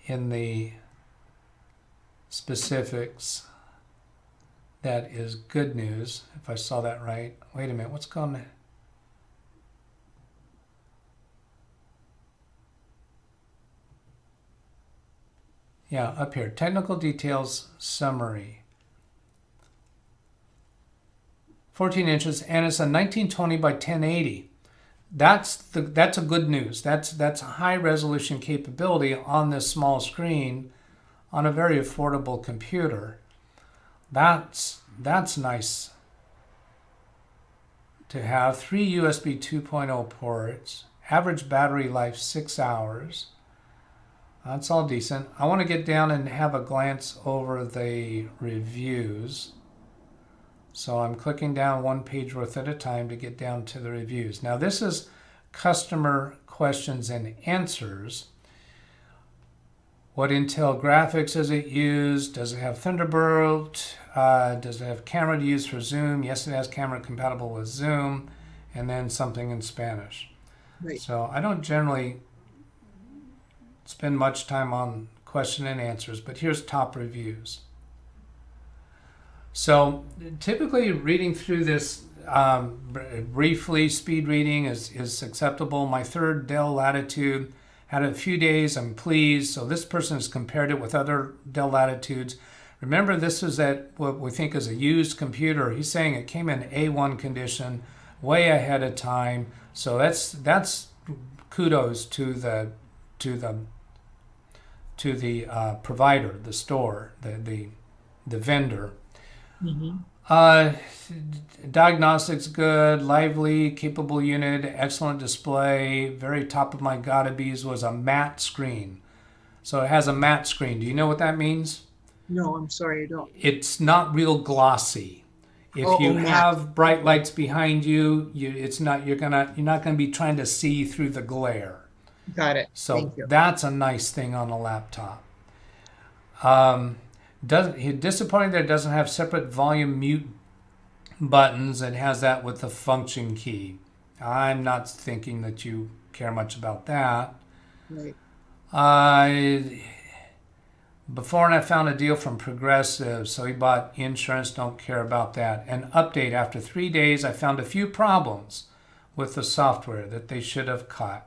in the specifics. That is good news, if I saw that right. Wait a minute, what's going on? Yeah, up here, technical details summary. 14 inches, and it's a 1920 by 1080. That's a good news. That's high resolution capability on this small screen on a very affordable computer. That's nice to have. 3 USB 2.0 ports. Average battery life 6 hours. That's all decent. I want to get down and have a glance over the reviews. So I'm clicking down one page worth at a time to get down to the reviews. Now this is customer questions and answers. What Intel graphics does it use? Does it have Thunderbolt? Does it have camera to use for Zoom? Yes, it has camera compatible with Zoom. And then something in Spanish. Right. So I don't generally spend much time on question and answers, but here's top reviews. So typically reading through this briefly, speed reading is acceptable. My third Dell Latitude Had it a few days, I'm pleased. So this person has compared it with other Dell Latitudes. Remember, this is at what we think is a used computer. He's saying it came in A1 condition, way ahead of time. So that's kudos to the provider, the store, the vendor. Diagnostics good, lively, capable unit, excellent display. Very top of my gotta be's was a matte screen. So it has a matte screen. Do you know what that means? No, I'm sorry, I don't. It's not real glossy. If you have bright lights behind you, you're not gonna be trying to see through the glare. Got it. So Thank you. that's a nice thing on a laptop. Disappointing that it doesn't have separate volume mute buttons. It has that with the function key. I'm not thinking that you care much about that. Right. Before and I found a deal from Progressive, so he bought insurance, don't care about that. An update, after 3 days, I found a few problems with the software that they should have caught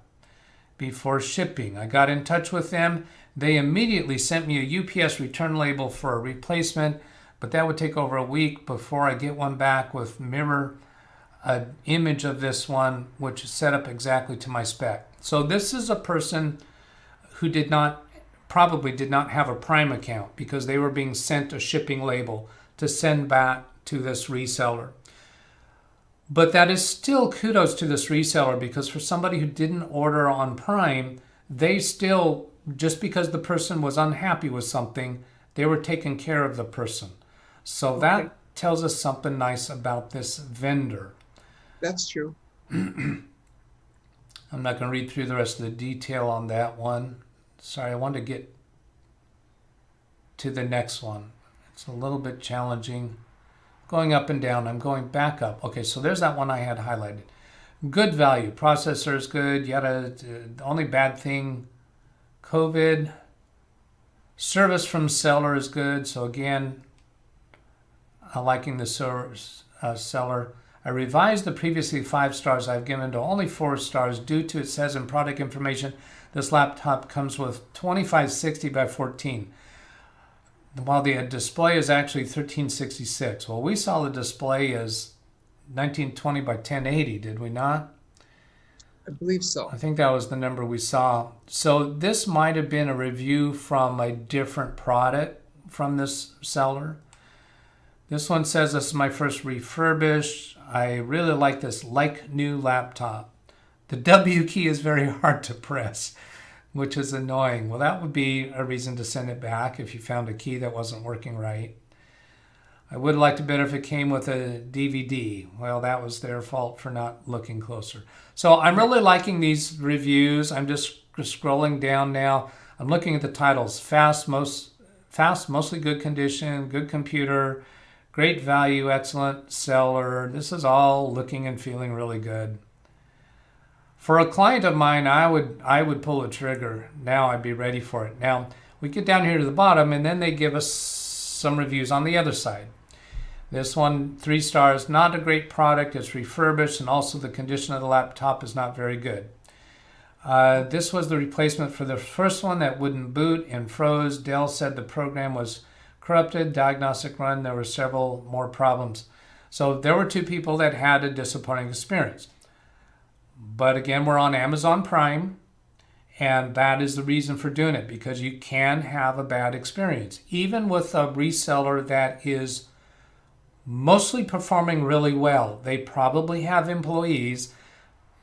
before shipping. I got in touch with them. They immediately sent me a UPS return label for a replacement, but that would take over a week before I get one back with mirror image of this one, which is set up exactly to my spec. So this is a person who probably did not have a Prime account because they were being sent a shipping label to send back to this reseller. But that is still kudos to this reseller, because for somebody who didn't order on Prime, they still, just because the person was unhappy with something, they were taking care of the person. So that tells us something nice about this vendor. That's true. I'm not going to read through the rest of the detail on that one. Sorry, I wanted to get to the next one. It's a little bit challenging. Going up and down, I'm going back up. Okay, so there's that one I had highlighted. Good value, processor is good. The only bad thing, COVID. Service from seller is good. So again, liking the seller. I revised the previously 5 stars I've given to only 4 stars due to, it says in product information, this laptop comes with 2560 by 14, while the display is actually 1366. Well, we saw the display as 1920 by 1080, did we not? I believe so. I think that was the number we saw. So this might have been a review from a different product from this seller. This one says, this is my first refurbished. I really like this like new laptop. The W key is very hard to press, which is annoying. Well, that would be a reason to send it back if you found a key that wasn't working right. I would have liked it better if it came with a DVD. Well, that was their fault for not looking closer. So I'm really liking these reviews. I'm just scrolling down now. I'm looking at the titles. Fast, mostly good condition, good computer, great value, excellent seller. This is all looking and feeling really good. For a client of mine, I would pull a trigger. Now I'd be ready for it. Now we get down here to the bottom, and then they give us some reviews on the other side. This one, 3 stars, not a great product. It's refurbished, and also the condition of the laptop is not very good. This was the replacement for the first one that wouldn't boot and froze. Dell said the program was corrupted. Diagnostic run, there were several more problems. So there were 2 people that had a disappointing experience. But again, we're on Amazon Prime, and that is the reason for doing it, because you can have a bad experience. Even with a reseller that is mostly performing really well, they probably have employees.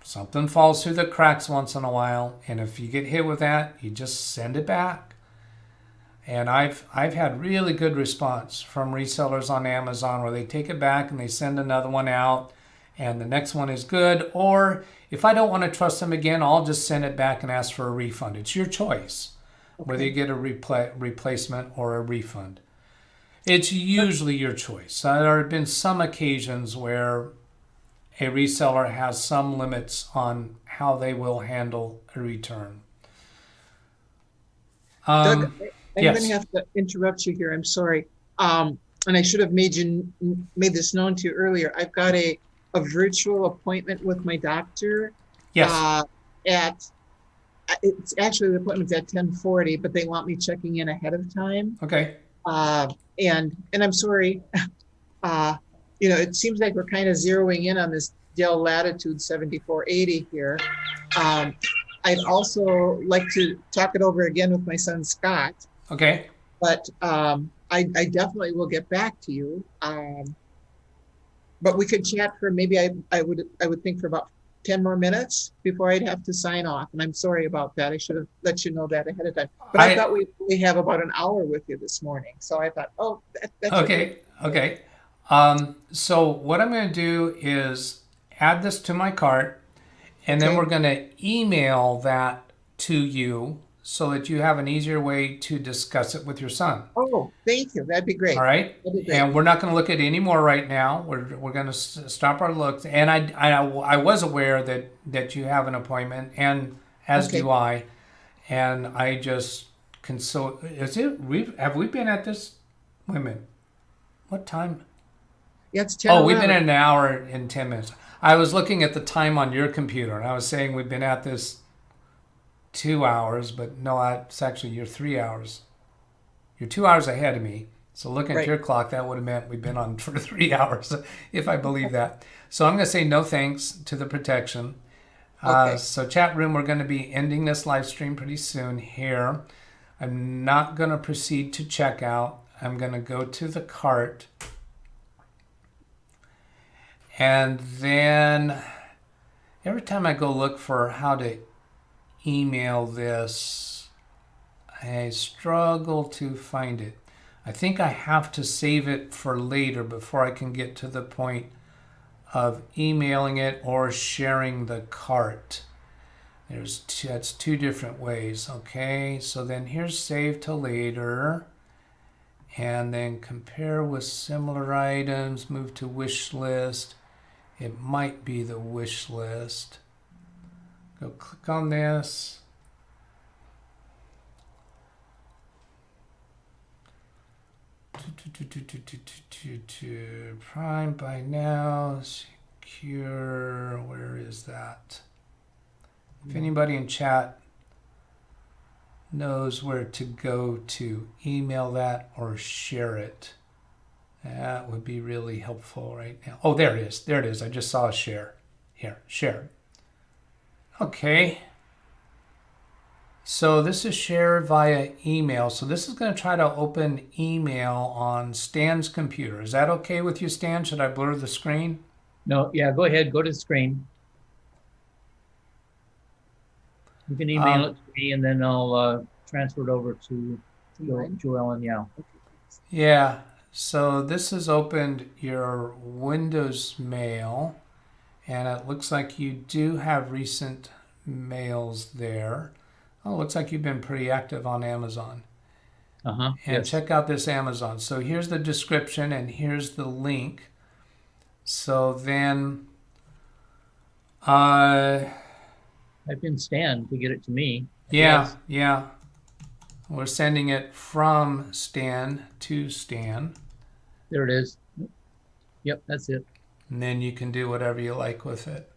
Something falls through the cracks once in a while, and if you get hit with that, you just send it back. And I've had really good response from resellers on Amazon where they take it back and they send another one out, and the next one is good. Or if I don't want to trust them again, I'll just send it back and ask for a refund. It's your choice whether you get a replacement or a refund. It's usually your choice. There have been some occasions where a reseller has some limits on how they will handle a return. Doug, I'm yes. going to have to interrupt you here. I'm sorry. And I should have made this known to you earlier. I've got a virtual appointment with my doctor Yes. at it's actually the appointment's at 10:40, but they want me checking in ahead of time. Okay. And I'm sorry, it seems like we're kind of zeroing in on this Dell Latitude 7480 here. I'd also like to talk it over again with my son Scott. Okay. But I definitely will get back to you. But we could chat for maybe I would think for about 10 more minutes before I'd have to sign off. And I'm sorry about that. I should have let you know that ahead of time. But I thought we have about an hour with you this morning. So I thought, that's okay. Okay. So what I'm going to do is add this to my cart, and then we're going to email that to you so that you have an easier way to discuss it with your son. Oh, thank you. That'd be great. All right. That'd be great. And we're not going to look at any more right now. We're going to stop our looks. And I was aware that you have an appointment, and as do I. And I just consult. Have we been at this? Wait a minute. What time? Yeah, it's 10. Oh, we've been at an hour and 10 minutes. I was looking at the time on your computer, and I was saying we've been at this 2 hours, but no, it's actually you're 3 hours. You're 2 hours ahead of me. So looking at your clock, that would have meant we've been on for 3 hours, if I believe that. So I'm going to say no thanks to the protection. So chat room, we're going to be ending this live stream pretty soon here. I'm not going to proceed to checkout. I'm going to go to the cart. And then every time I go look for how to email this, I struggle to find it. I think I have to save it for later before I can get to the point of emailing it or sharing the cart. That's two different ways. Okay, so then here's save to later, and then compare with similar items, move to wish list. It might be the wish list. Go click on this. Prime by now, secure, where is that? If anybody in chat knows where to go to email that or share it, that would be really helpful right now. Oh, there it is. There it is. I just saw a share. Here, share. Okay. So this is share via email. So this is going to try to open email on Stan's computer. Is that okay with you, Stan? Should I blur the screen? No, yeah, go ahead. Go to the screen. You can email it to me, and then I'll transfer it over to Joelle and Yao. Yeah. So this has opened your Windows mail, and it looks like you do have recent mails there. Oh, looks like you've been pretty active on Amazon. And yes. Check out this Amazon. So here's the description, and here's the link. So then Type in Stan to get it to me. Yeah. We're sending it from Stan to Stan. There it is. Yep, that's it. And then you can do whatever you like with it.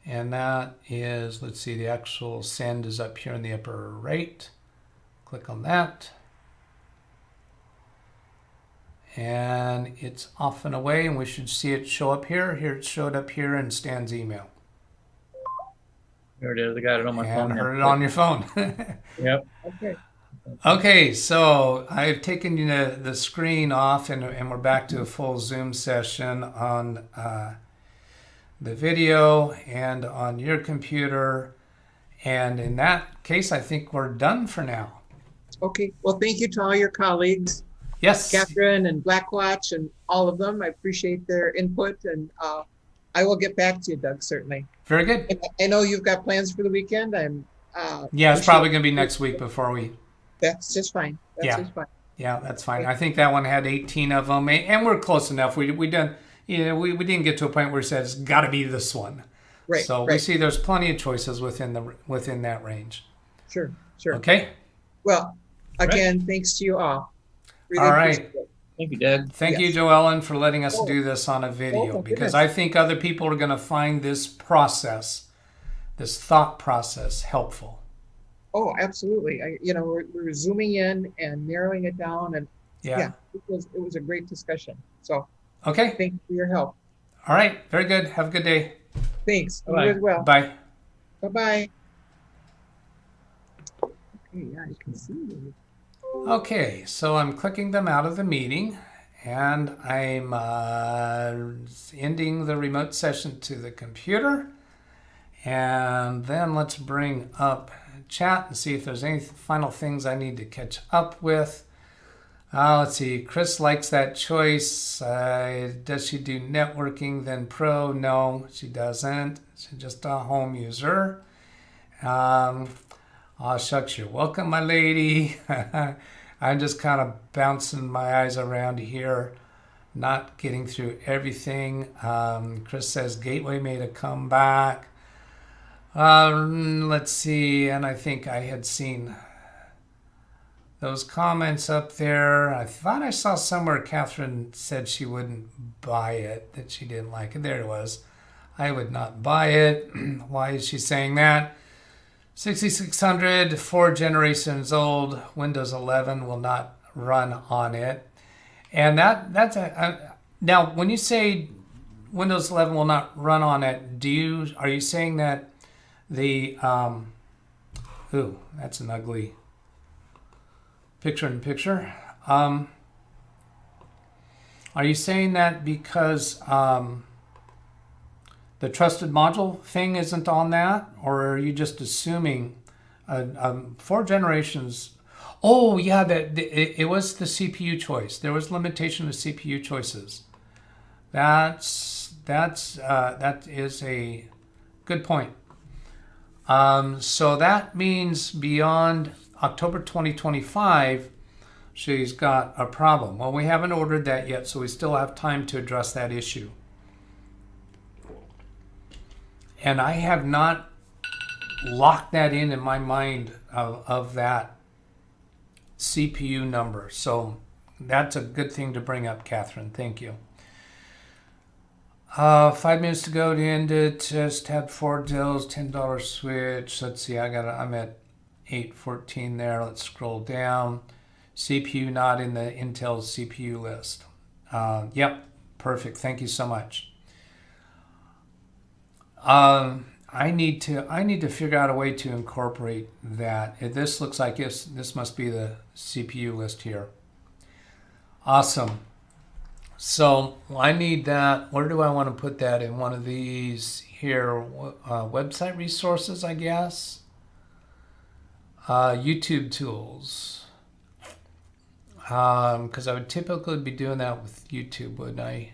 And that is, let's see, the actual send is up here in the upper right. Click on that. And it's off and away, and we should see it show up here. Here it showed up here in Stan's email. There it is. I got it on my phone. And heard it on your phone. Yep. Okay, so I've taken the screen off, and we're back to a full Zoom session on the video and on your computer. And in that case, I think we're done for now. Okay. Well, thank you to all your colleagues, Yes. Catherine and Blackwatch and all of them. I appreciate their input, and I will get back to you, Doug, certainly. Very good. I know you've got plans for the weekend. Yeah, it's probably going to be next week before we... That's just fine. Just fine. Yeah, that's fine. I think that one had 18 of them, and we're close enough. We didn't get to a point where it says got to be this one. Right. So we see there's plenty of choices within that range. Sure. Okay. Well, again, thanks to you all. Really All right. appreciate it. Thank you, Doug. Thank you, Joellen, for letting us do this on a video, my because goodness. I think other people are going to find this process, this thought process, helpful. Oh, absolutely. We're zooming in and narrowing it down, and Yeah. yeah, it was a great discussion. So Okay. thank you for your help. All right. Very good. Have a good day. Thanks. You Bye-bye. as well. Bye. Bye-bye. Okay, yeah, you can see it. Okay, so I'm clicking them out of the meeting and I'm ending the remote session to the computer. And then let's bring up chat and see if there's any final things I need to catch up with. Let's see, Chris likes that choice. Does she do networking then pro? No, she doesn't. She's just a home user. Aw, shucks, you're welcome, my lady. I'm just kind of bouncing my eyes around here, not getting through everything. Chris says Gateway made a comeback. Let's see, and I think I had seen those comments up there. I thought I saw somewhere Catherine said she wouldn't buy it, that she didn't like it. There it was. I would not buy it. Why is she saying that? 6600, 4 generations old, Windows 11 will not run on it. And now when you say Windows 11 will not run on it, are you saying that the ooh, that's an ugly picture in picture. Are you saying that because the trusted module thing isn't on that, or are you just assuming 4 generations? Oh yeah, it was the CPU choice. There was limitation of CPU choices. That is a good point. So that means beyond October 2025, she's got a problem. Well, we haven't ordered that yet, so we still have time to address that issue. And I have not locked that in my mind of that CPU number. So that's a good thing to bring up, Catherine. Thank you. 5 minutes to go to end it. Just had 4 deals, $10 switch. Let's see, I'm at 814 there. Let's scroll down. CPU not in the Intel CPU list. Yep, perfect. Thank you so much. I need to figure out a way to incorporate that. This looks like this must be the CPU list here. Awesome. So I need that. Where do I want to put that? In one of these here, website resources, I guess. YouTube tools. Because I would typically be doing that with YouTube, wouldn't I?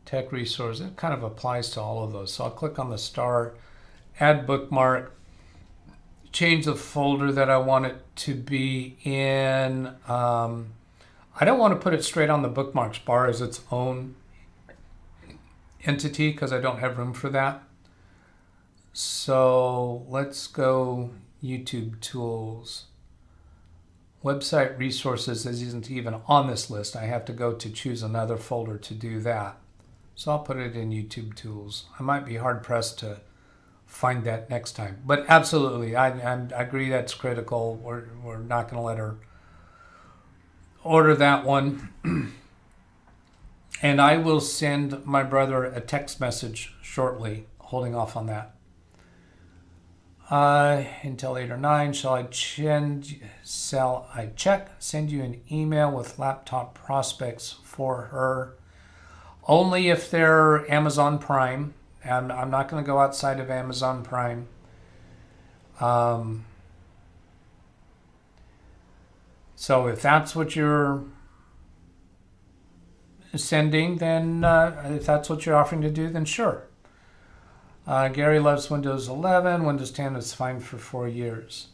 Tech resource. It kind of applies to all of those. So I'll click on the star, add bookmark, change the folder that I want it to be in. I don't want to put it straight on the bookmarks bar as its own entity because I don't have room for that. So let's go YouTube tools. Website resources isn't even on this list. I have to go to choose another folder to do that. So I'll put it in YouTube tools. I might be hard pressed to find that next time. But absolutely, I agree that's critical. We're not going to let her order that one. And I will send my brother a text message shortly, holding off on that. Intel 8 or 9, shall I send you an email with laptop prospects for her? Only if they're Amazon Prime. And I'm not going to go outside of Amazon Prime. So if that's what you're sending, then if that's what you're offering to do, then sure. Gary loves Windows 11. Windows 10 is fine for 4 years.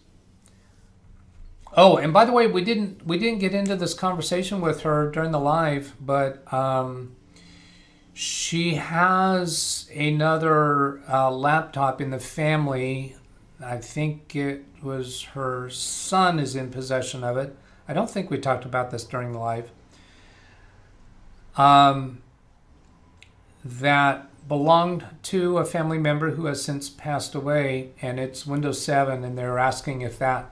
Oh, and by the way, we didn't get into this conversation with her during the live, but she has another laptop in the family. I think it was her son is in possession of it. I don't think we talked about this during the live. That belonged to a family member who has since passed away, and it's Windows 7, and they're asking if that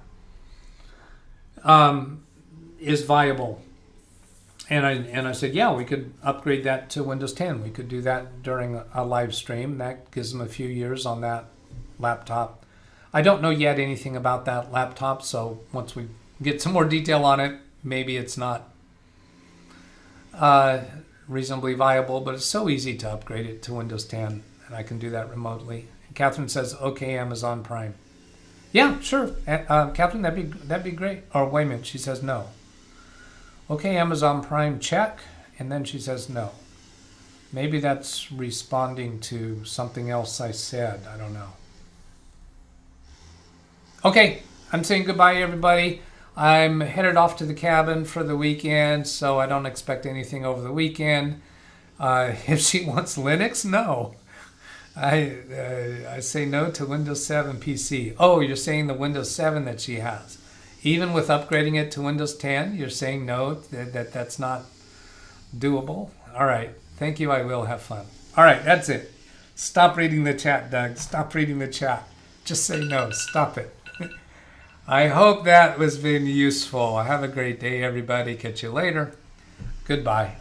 is viable. And I said, yeah, we could upgrade that to Windows 10. We could do that during a live stream. That gives them a few years on that laptop. I don't know yet anything about that laptop, so once we get some more detail on it, maybe it's not reasonably viable, but it's so easy to upgrade it to Windows 10, and I can do that remotely. And Catherine says, okay, Amazon Prime. Yeah, sure. Catherine, that'd be great. Or wait a minute, she says no. Okay, Amazon Prime, check. And then she says no. Maybe that's responding to something else I said. I don't know. Okay, I'm saying goodbye, everybody. I'm headed off to the cabin for the weekend, so I don't expect anything over the weekend. If she wants Linux, no. I say no to Windows 7 PC. Oh, you're saying the Windows 7 that she has. Even with upgrading it to Windows 10, you're saying no, that's not doable? All right. Thank you. I will have fun. All right. That's it. Stop reading the chat, Doug. Stop reading the chat. Just say no. Stop it. I hope that was been useful. Have a great day, everybody. Catch you later. Goodbye.